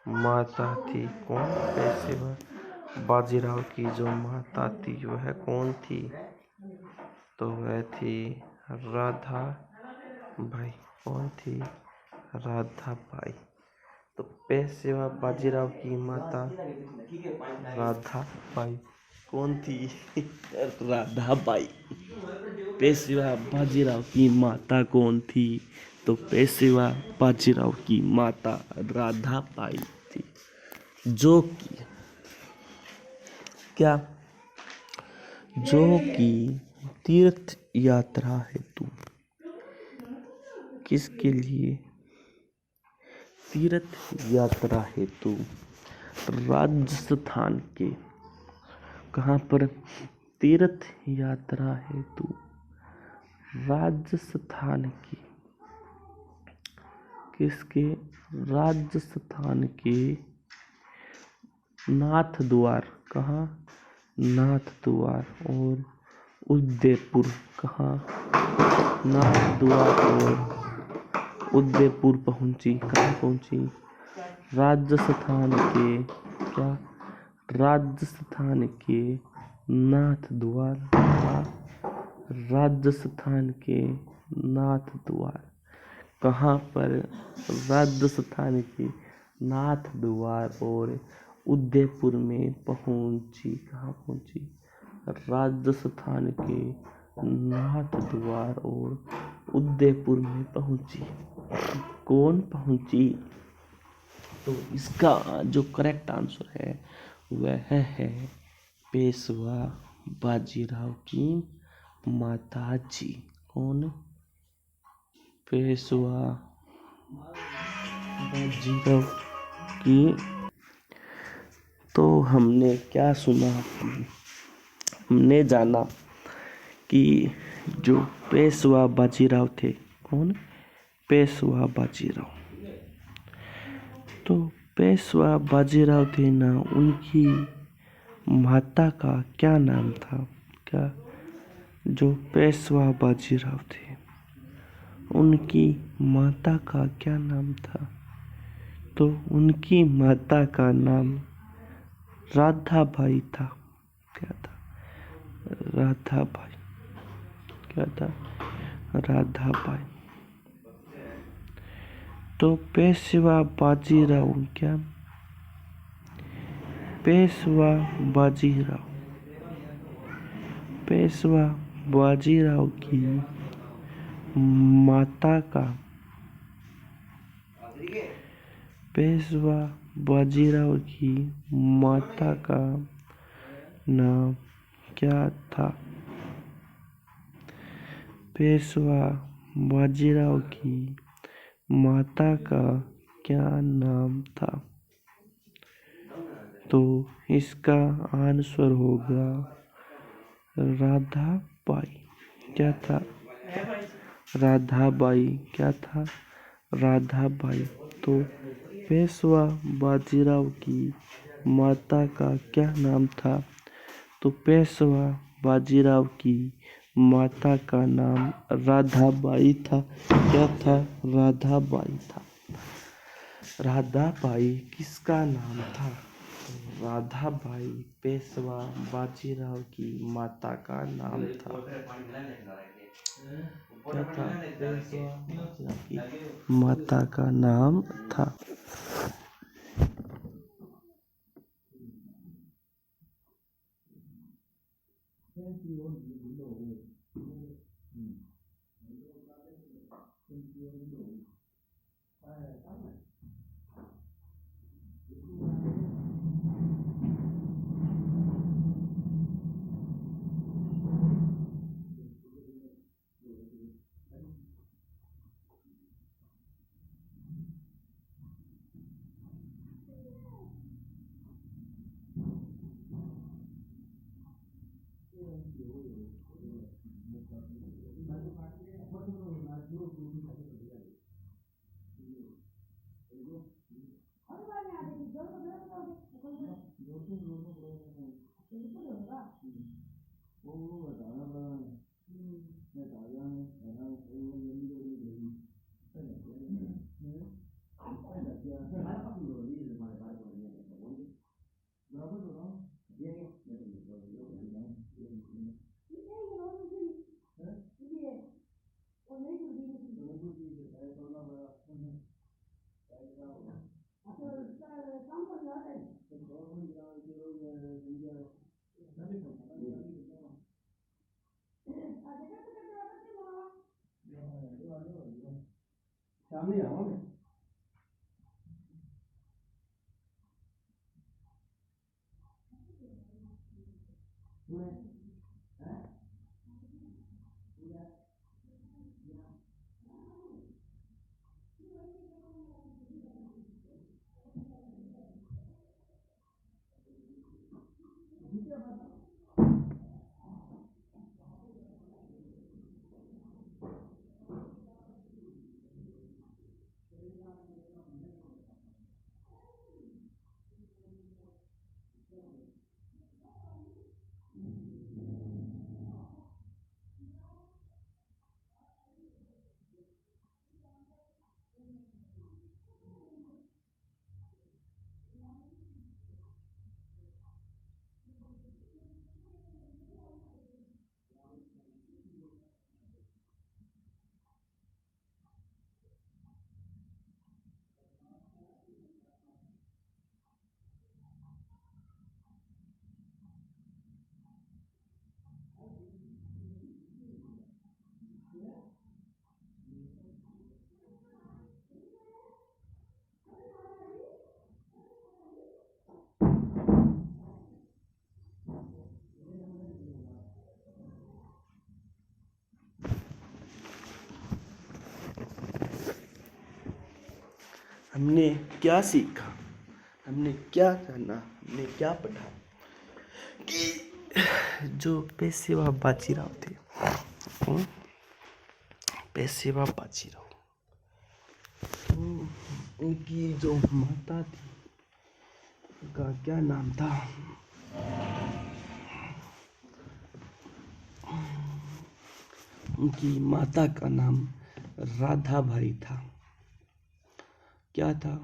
माता थी कौन पेशवा बाजीराव की जो माता थी वह कौन थी तो वह थी राधा बाई कौन थी राधा बाई। तो पेशवा बाजीराव की माता राधा बाई कौन थी राधा बाई। पेशवा बाजीराव की माता कौन थी तो पेशवा बाजीराव की माता राधा बाई थी जो कि क्या जो कि तीर्थ यात्रा हेतु किसके लिए तीर्थ यात्रा हेतु राजस्थान के कहाँ पर तीर्थ यात्रा हेतु राजस्थान की किसके राजस्थान के नाथ द्वार कहाँ नाथ द्वार और उदयपुर कहाँ नाथ द्वार और उदयपुर पहुंची कहाँ पहुंची राजस्थान के क्या राजस्थान के नाथ द्वार कहाँ राजस्थान के नाथ द्वार कहाँ पर राजस्थान के नाथ द्वार और उदयपुर में पहुंची कहाँ पहुंची राजस्थान के नाथ द्वार और उदयपुर में पहुंची कौन पहुंची। तो इसका जो करेक्ट आंसर है वह है पेशवा बाजीराव की माता जी कौन पेशवा बाजीराव की। तो हमने क्या सुना हमने जाना कि जो पेशवा बाजीराव थे कौन पेशवा बाजीराव तो पेशवा बाजीराव थे ना उनकी माता का क्या नाम था क्या जो पेशवा बाजीराव थे उनकी माता का क्या नाम था तो उनकी माता का नाम राधाबाई था क्या था राधाबाई क्या था राधाबाई। तो पेशवा बाजीराव क्या पेशवा बाजीराव की माता का पेशवा बाजीराव की माता का नाम क्या था पेशवा बाजीराव की माता का क्या नाम था। तो इसका आंसर होगा राधाबाई क्या था? राधाबाई क्या था? राधाबाई तो पेशवा बाजीराव की माता का क्या नाम था? तो पेशवा बाजीराव की माता का नाम राधाबाई था। क्या था? राधाबाई था। राधाबाई किसका नाम था? राधाबाई पेशवा बाजीराव की माता का नाम था। क्या था? पेशवा बाजीराव की माता का नाम था। हमने क्या सीखा? हमने क्या जाना? हमने क्या पढ़ा? कि जो पेशवा बाजीराव थे, पेशवा बाजीराव, उनकी जो माता थी उनका क्या नाम था? उनकी माता का नाम राधाबाई था। क्या था?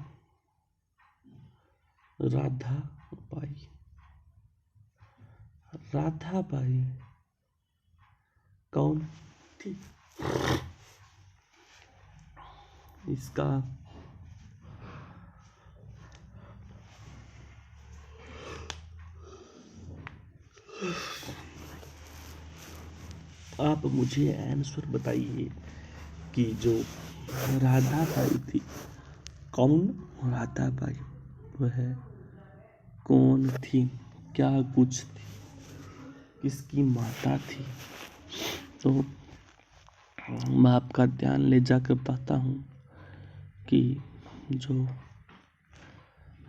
राधाबाई। राधाबाई कौन थी? इसका आप मुझे आंसर बताइए कि जो राधाबाई थी, कौन राधाबाई, वह कौन थी, क्या कुछ थी, किसकी माता थी? तो मैं आपका ध्यान ले जाकर बताता हूँ कि जो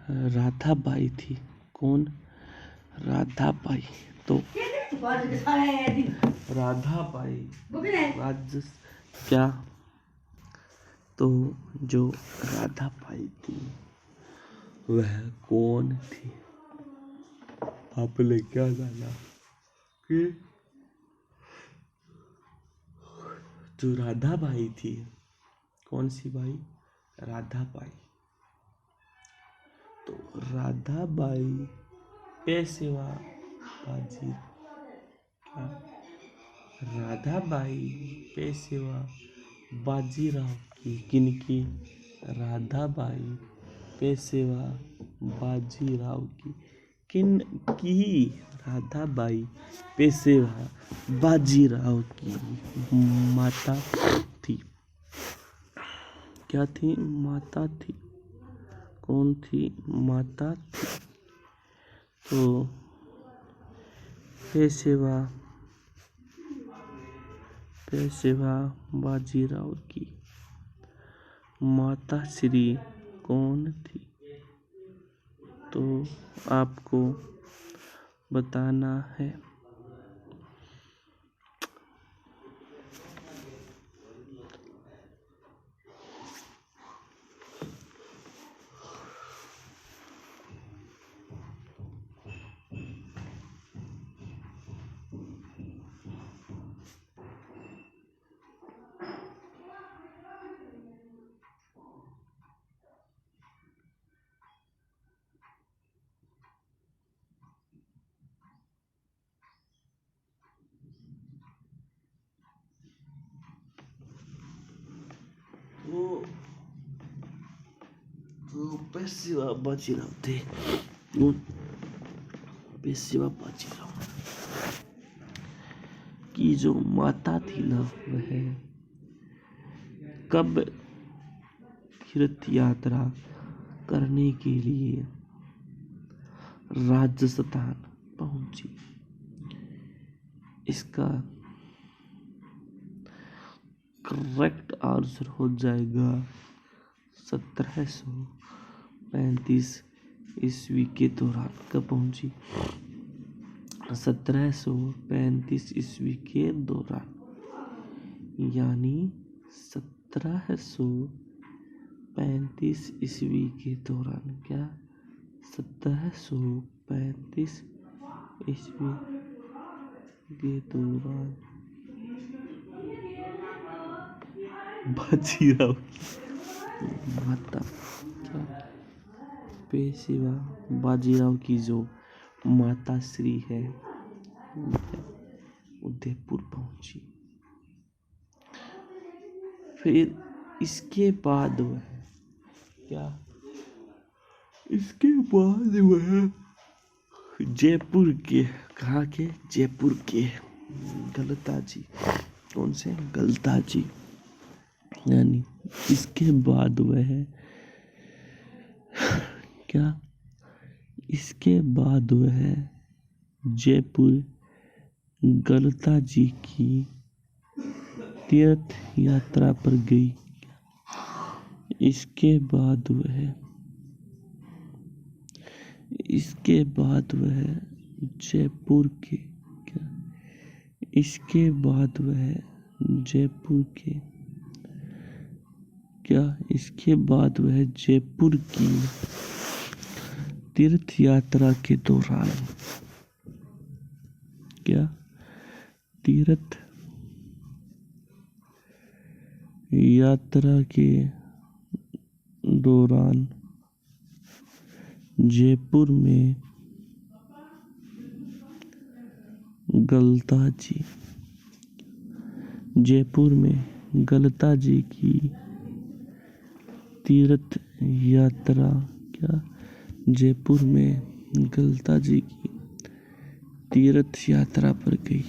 राधाबाई थी, कौन? राधाबाई तो राधाबाई राज्य क्या, तो जो राधाबाई थी वह कौन थी? आपने क्या जाना कि जो राधाबाई थी, कौन सी बाई? राधाबाई। तो राधाबाई पेशवा बाजी क्या, राधाबाई पेशवा बाजीराव की, किनकी? राधाबाई पेशवा बाजीराव की, किन की? राधाबाई पेशवा बाजीराव की माता थी। क्या थी? माता थी। कौन थी? माता थी। तो पेशवा बाजीराव की माता श्री कौन थी? तो आपको बताना है। तो पेशवा बाजीराव थे। पेशवा बाजीराव की जो माता थी ना, वह कब तीर्थ यात्रा करने के लिए राजस्थान पहुंची? इसका करेक्ट आंसर हो जाएगा 1735 ईस्वी के दौरान। कब पहुंची? 1735 ईस्वी के दौरान, यानी 1735 ईस्वी के दौरान। क्या? 1735 ईस्वी के दौरान बाजीराव की माता क्या, पेशवा बाजीराव की जो माता श्री है उदयपुर पहुंची। फिर इसके बाद वह क्या, इसके बाद वह जयपुर के, कहाँ के? जयपुर के गलता जी। कौन से? गलता जी। यानी इसके बाद वह क्या, इसके बाद वह जयपुर गलता जी की तीर्थ यात्रा पर गई। इसके बाद वह जयपुर के क्या, इसके बाद वह जयपुर के क्या, इसके बाद वह जयपुर की तीर्थ यात्रा के दौरान क्या, तीर्थ यात्रा के दौरान जयपुर में गलता जी की तीर्थ यात्रा क्या, जयपुर में गलता जी की तीर्थ यात्रा पर गई।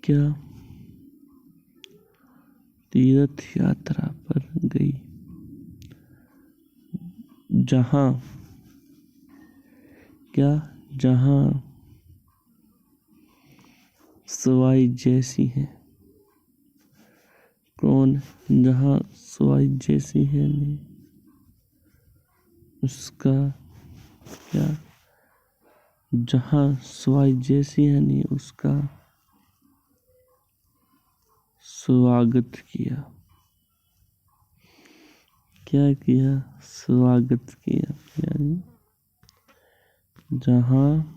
क्या? तीर्थ यात्रा पर गई, जहाँ क्या, जहाँ सवाई जैसी है। कौन? जहाँ सवाई जैसी है ने उसका क्या, जहाँ सवाई जैसिया ने उसका स्वागत किया। क्या किया? स्वागत किया। यानी जहाँ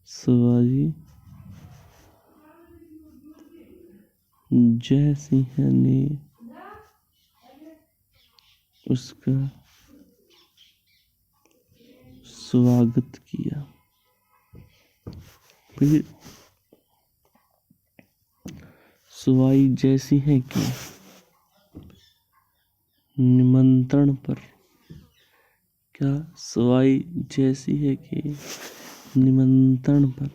सवाई जयसिंह ने उसका स्वागत किया। फिर सवाई जयसिंह के निमंत्रण पर, क्या सवाई जयसिंह के निमंत्रण पर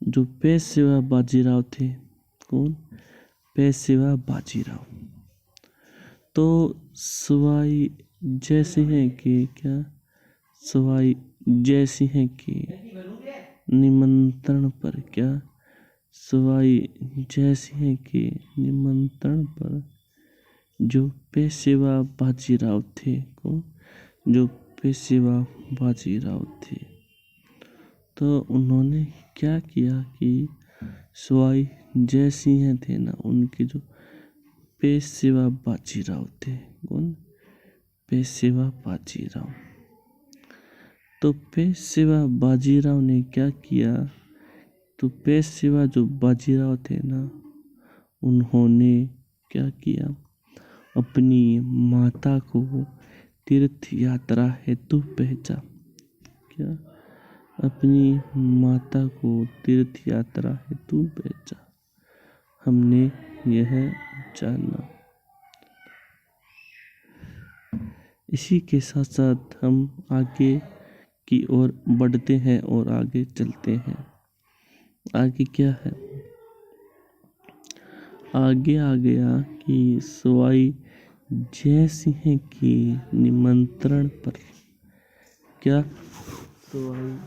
जो पेशवा बाजीराव थे, कौन? पेशवा बाजीराव। तो सवाई जयसिंह के, क्या सवाई जयसिंह के निमंत्रण पर, क्या सवाई जयसिंह के निमंत्रण पर जो पेशवा बाजीराव थे, कौन? जो पेशवा बाजीराव थे, तो उन्होंने क्या किया कि सवाई जयसिंह थे ना, उनके जो पेशवा बाजीराव थे, कौन? पेशवा बाजीराव। तो पेशवा बाजीराव ने क्या किया? तो पेशवा जो बाजीराव थे ना, उन्होंने क्या किया? अपनी माता को तीर्थ यात्रा हेतु भेजा। क्या? अपनी माता को तीर्थ यात्रा हेतु भेजा। हमने यह जाना। इसी के साथ साथ हम आगे की ओर बढ़ते हैं और आगे चलते हैं। आगे क्या है? आगे आ गया कि सवाई जयसिंह के निमंत्रण पर, क्या सवाई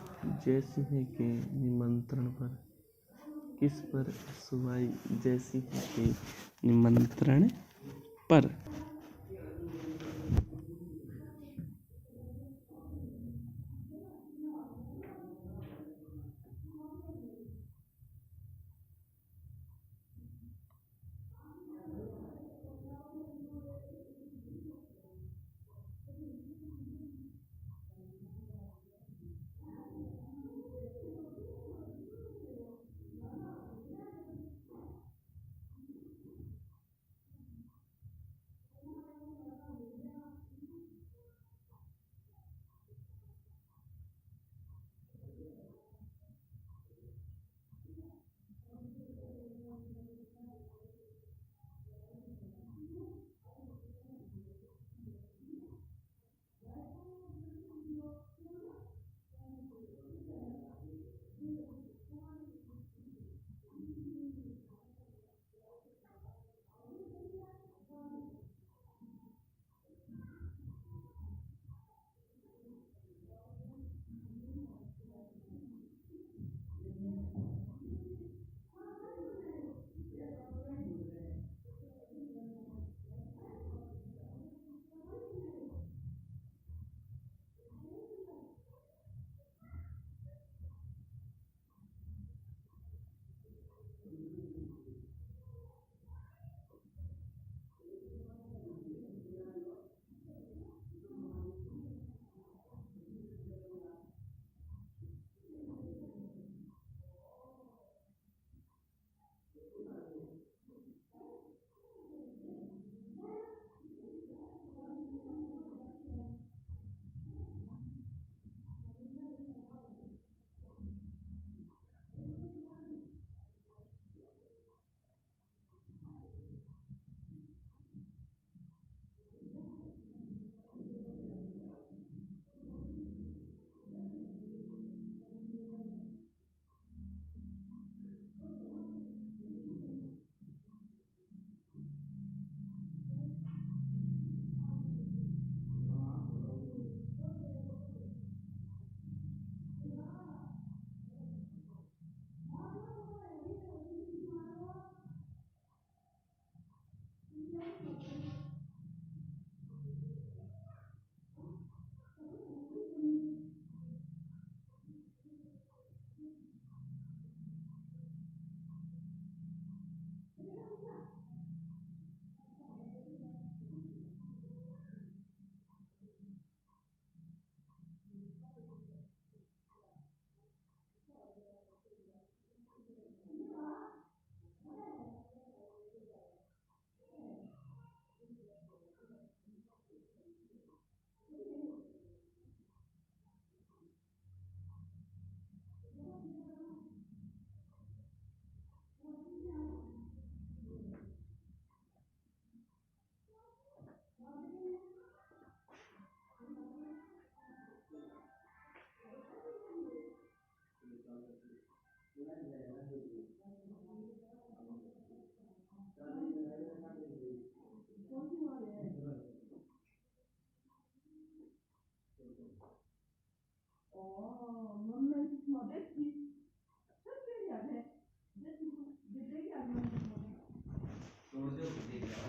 जयसिंह के निमंत्रण पर, किस पर? सवाई जयसिंह के निमंत्रण पर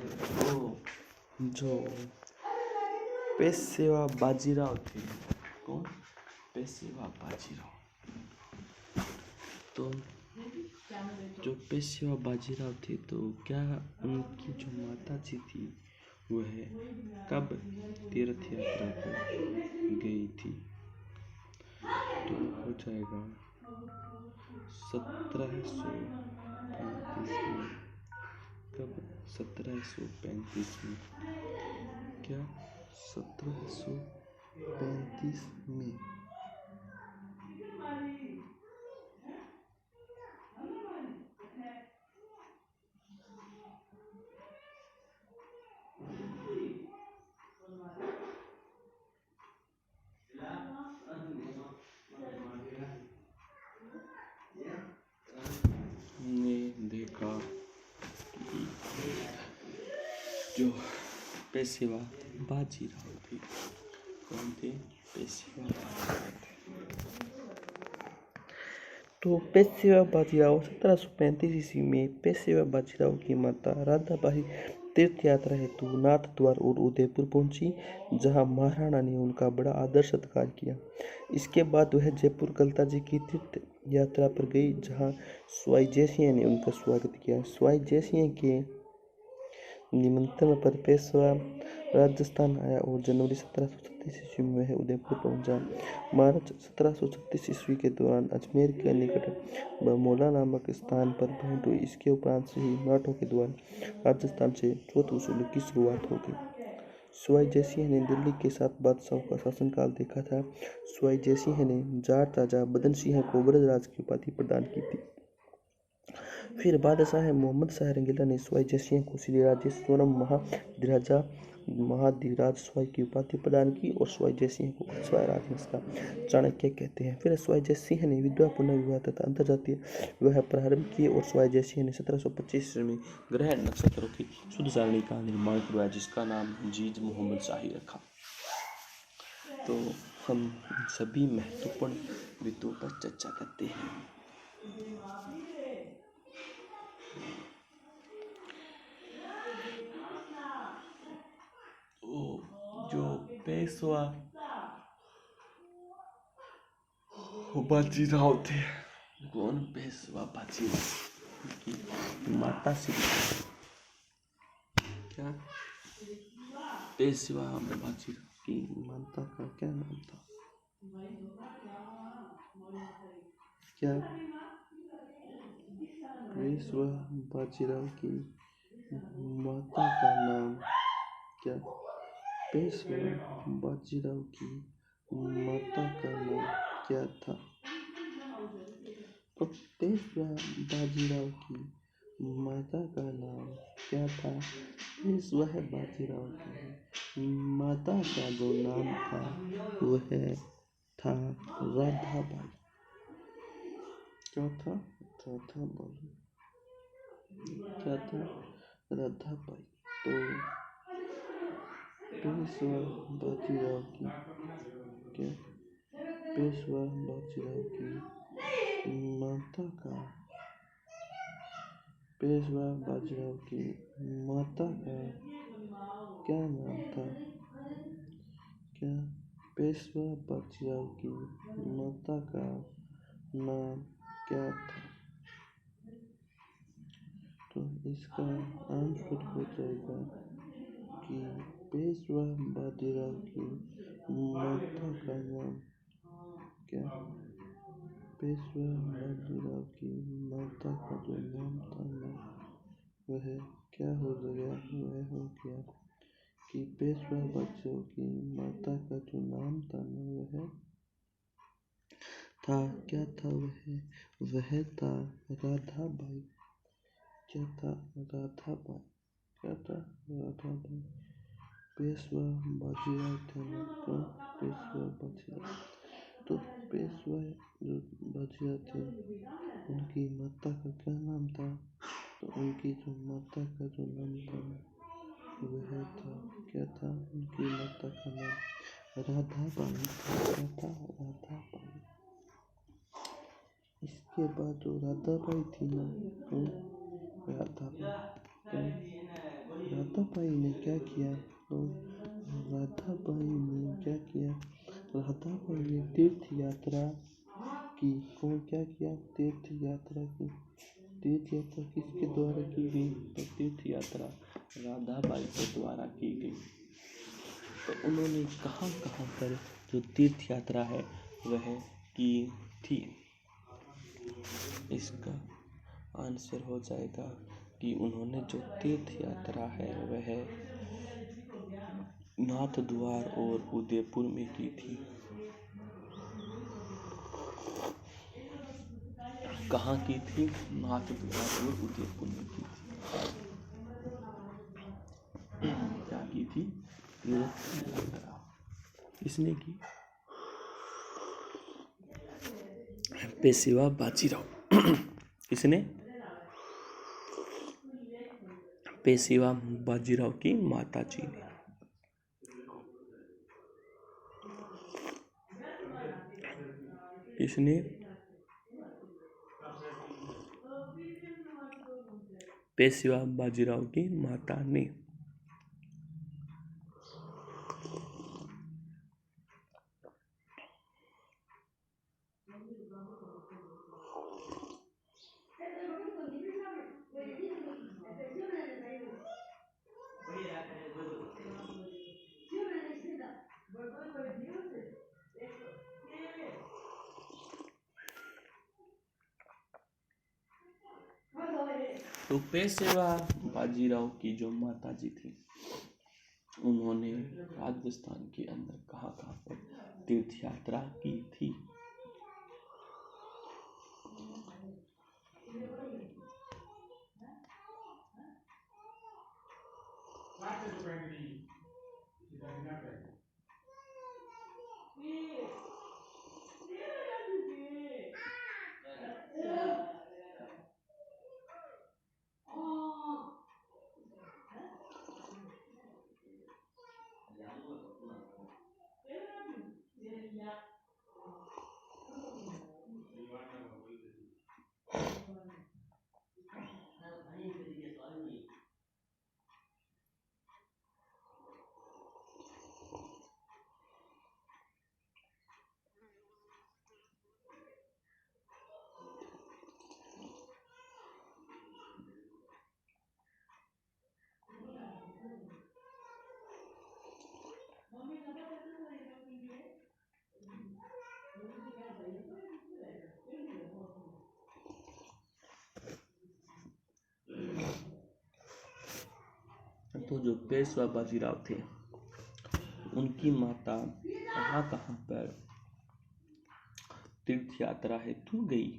तो जो पेशवा बाजीराव थे, कौन? पेशवा बाजीराव। तो जो पेशवा बाजीराव थे तो क्या उनकी जो माता जी थी वह कब तीर्थ यात्रा पर गई थी? तो हो जाएगा 1735 में। कब? 1735 में। क्या? 1735 में। हमने देखा कि जो पेशवा बाजीराव थे, कौन थे? पेशवा बाजीराव थे। तो पेशवा बाजीराव 1735 ईस्वी में पेशवा बाजीराव की माता राधाबाई तीर्थ यात्रा हेतु नाथ द्वार और उदयपुर पहुंची, जहां महाराणा ने उनका बड़ा आदर सत्कार किया। इसके बाद वह जयपुर गलता जी की तीर्थ यात्रा पर गई, जहां स्वाई जयसिंह ने उनका स्वागत किया। स्वाई जयसिंह के निमंत्रण पर पेशवा राजस्थान आया और जनवरी 1736 ईस्वी में वह उदयपुर पहुंचा। मार्च 1736 ईस्वी के दौरान अजमेर के निकट बमोला नामक स्थान पर भेंट हुई। इसके उपरांत से ही मराठों के द्वारा राजस्थान से जोत वसूली की शुरुआत हो गई। स्वाई जयसिंह ने दिल्ली के 7 बादशाहों का शासनकाल देखा था। स्वाई जयसिंह ने जाट राजा बदन सिंह को ब्रजराज की उपाधि प्रदान की थी। फिर बादशाह मोहम्मद शाह रंगीला ने स्वाई जयसिंह को श्री राजेश्वरम महाधिराज स्वाई की उपाधि प्रदान की और स्वाई जयसिंह को स्वाई राजवंश का चाणक्य कहते हैं। फिर स्वाई जयसिंह ने विधवा पुनर्विवाह तथा अंतर्जातीय विवाह प्रारंभ किए और स्वाई जयसिंह ने 1725 में ग्रह नक्षत्रों की शुद्ध सारणी का निर्माण करवाया, जिसका नाम जीज मोहम्मद शाही रखा। तो हम सभी महत्वपूर्ण बिंदुओं पर चर्चा करते हैं। जो पेशवा बाजीराव थे, कौन? पेशवा बाजीराव की माता श्री क्या? पेशवा बाजीराव की माता का क्या नाम था? क्या? पेशवा बाजीराव की माता का नाम क्या? पेशवा बाजीराव की माता का नाम क्या था? तो पेशवा बाजीराव की माता का नाम क्या था? पेशवा बाजीराव की माता का जो नाम था वह था राधाबाई। क्या था? राधाबाई। क्या था? राधाबाई। तो पेशवा बाजीराव की क्या? पेशवा बाजीराव की माता का पेशवा बाजीराव की माता का क्या नाम था? क्या? पेशवा बाजीराव की माता का नाम क्या था? तो इसका आंसर हो जाएगा कि पेशवा बाजीराव की माता का नाम क्या? पेशवा बाजीराव की माता का जो नाम था ना वह क्या हो गया? वह हो गया कि पेशवा बाजीराव की माता का जो नाम था ना वह था, क्या था? वह था राधाबाई। क्या था? राधाबाई। क्या था? राधाबाई। पेशवा बाजीराव थे ना, तो पेशवा बाजीराव। तो पेशवा जो बाजीराव थे उनकी माता का क्या नाम था? तो उनकी जो माता का जो नाम था वह था, क्या था? उनकी माता का नाम राधाबाई था। क्या था? राधाबाई। इसके बाद जो राधाबाई थी ना, राधाबाई राधाबाई ने क्या किया? तो राधाबाई ने क्या किया? राधाबाई ने तीर्थ यात्रा की। कौन क्या किया? तीर्थ यात्रा की। तीर्थ यात्रा किसके द्वारा की गई? तो तीर्थ यात्रा राधाबाई के द्वारा की गई। तो उन्होंने कहाँ कहाँ पर जो तीर्थ यात्रा है वह की थी? इसका आंसर हो जाएगा कि उन्होंने जो तीर्थ यात्रा है वह नाथ द्वार और उदयपुर में की थी। कहाँ की थी? नाथ द्वार और उदयपुर में की थी। क्या की थी? तीर्थ यात्रा किसने की? पेशवा बाजीराव। किसने? पेशवा बाजीराव की माता जी ने। किसने? पेशवा बाजीराव की माता ने। तो पेशवा बाजीराव की जो माता जी थी उन्होंने राजस्थान के अंदर कहाँ कहाँ पर तीर्थ यात्रा की थी? तो जो पेशवा बाजीराव थे उनकी माता कहाँ कहाँ पर तीर्थ यात्रा हेतु गई?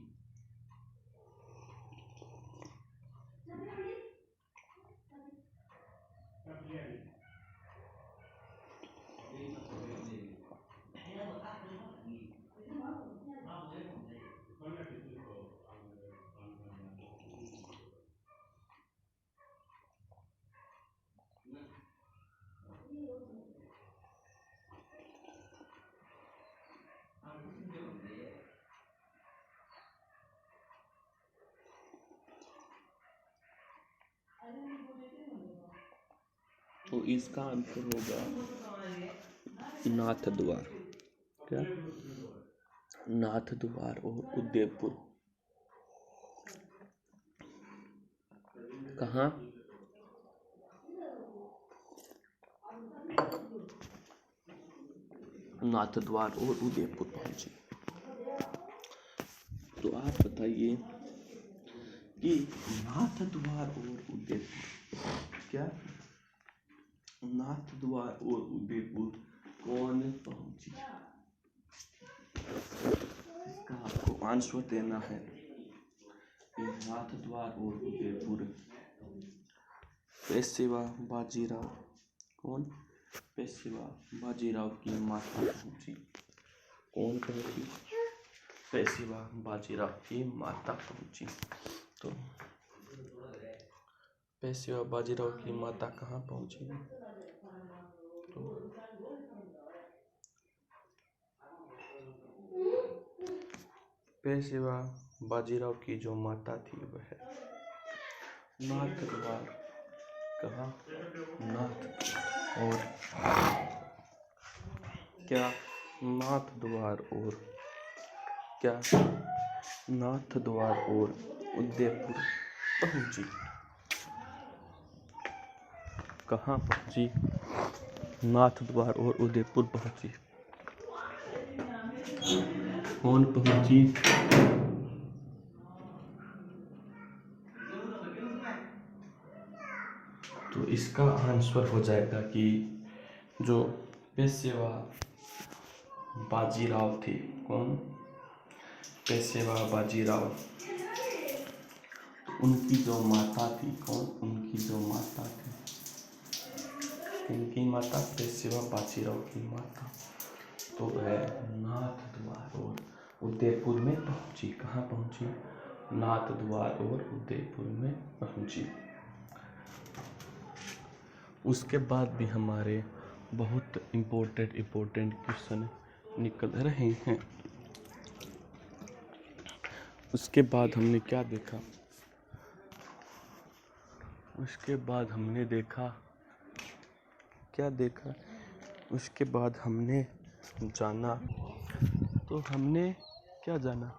तो इसका आंसर होगा नाथ द्वार। क्या? नाथ द्वार और उदयपुर। कहाँ? नाथ द्वार और उदयपुर पहुंची। तो आप बताइए कि नाथ द्वार और उदयपुर, क्या नाथ द्वार और उदयपुर कौन पहुंची? इसका आपको आंसर देना है कि नाथ द्वार और उदयपुर पेशवा बाजीराव, कौन? पेशवा बाजीराव की माता पहुंची। कौन पहुंची? पेशवा बाजीराव की माता पहुंची। तो पेशवा बाजीराव की माता कहाँ पहुंची? तो पेशवा बाजीराव की जो माता थी वह नाथ द्वार कहा नाथ और क्या नाथ द्वार और क्या नाथ द्वार और उदयपुर पहुंची। कहाँ पहुंची? नाथ द्वार और उदयपुर पहुंची। कौन पहुंची? तो इसका आंसर हो जाएगा कि जो पेशवा बाजीराव थे। कौन? पेशवा बाजीराव। उनकी जो माता थी, कौन? उनकी जो माता थी, उनकी माता पेशवा बाजीराव की माता तो है नाथ द्वार और उदयपुर में पहुंची। कहाँ पहुंची? नाथ द्वार और उदयपुर में पहुंची। उसके बाद भी हमारे बहुत इम्पोर्टेंट क्वेश्चन निकल रहे हैं। उसके बाद हमने क्या देखा? उसके बाद हमने देखा क्या देखा? उसके बाद हमने जाना। तो हमने क्या जाना?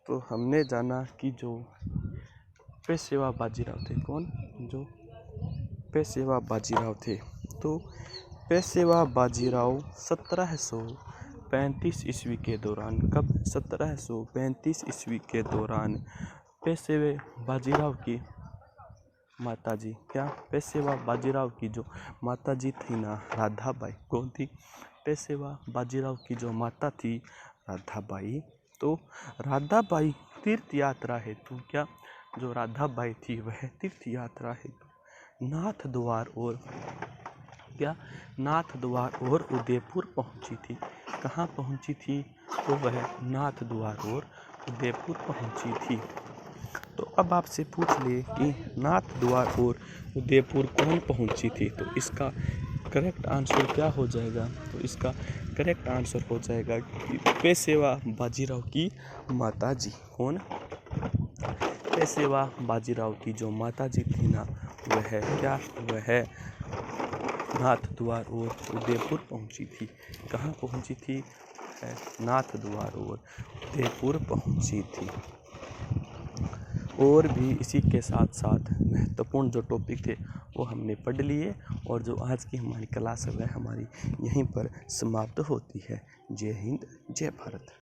तो हमने जाना कि जो पेशवा बाजीराव थे। कौन? जो पेशवा बाजीराव थे। तो पेशवा बाजीराव 1735 ईस्वी के दौरान, कब? 1735 ईस्वी के दौरान पेशवे बाजीराव की माताजी, क्या? पेशवा बाजीराव की जो माताजी थी ना, राधाबाई। कौन थी? पेशवा बाजीराव की जो माता थी, राधाबाई। तो राधाबाई तीर्थ यात्रा हेतु, क्या? जो राधाबाई थी वह तीर्थ यात्रा हेतु नाथ द्वार और क्या? नाथ द्वार और उदयपुर पहुंची थी। कहाँ पहुंची थी? तो वह नाथ द्वार और उदयपुर पहुंची थी। तो अब आपसे पूछ ले कि नाथ द्वार और उदयपुर कौन पहुंची थी, तो इसका करेक्ट आंसर क्या हो जाएगा? तो इसका करेक्ट आंसर हो जाएगा कि पेशवा बाजीराव की माताजी। कौन? पेशवा बाजीराव की जो माताजी थी ना, वह क्या? वह नाथ द्वार और उदयपुर पहुंची थी। कहाँ पहुंची थी? नाथ द्वार और उदयपुर पहुंची थी। और भी इसी के साथ साथ महत्वपूर्ण जो टॉपिक थे वो हमने पढ़ लिए, और जो आज की हमारी क्लास है वह हमारी यहीं पर समाप्त होती है। जय हिंद, जय भारत।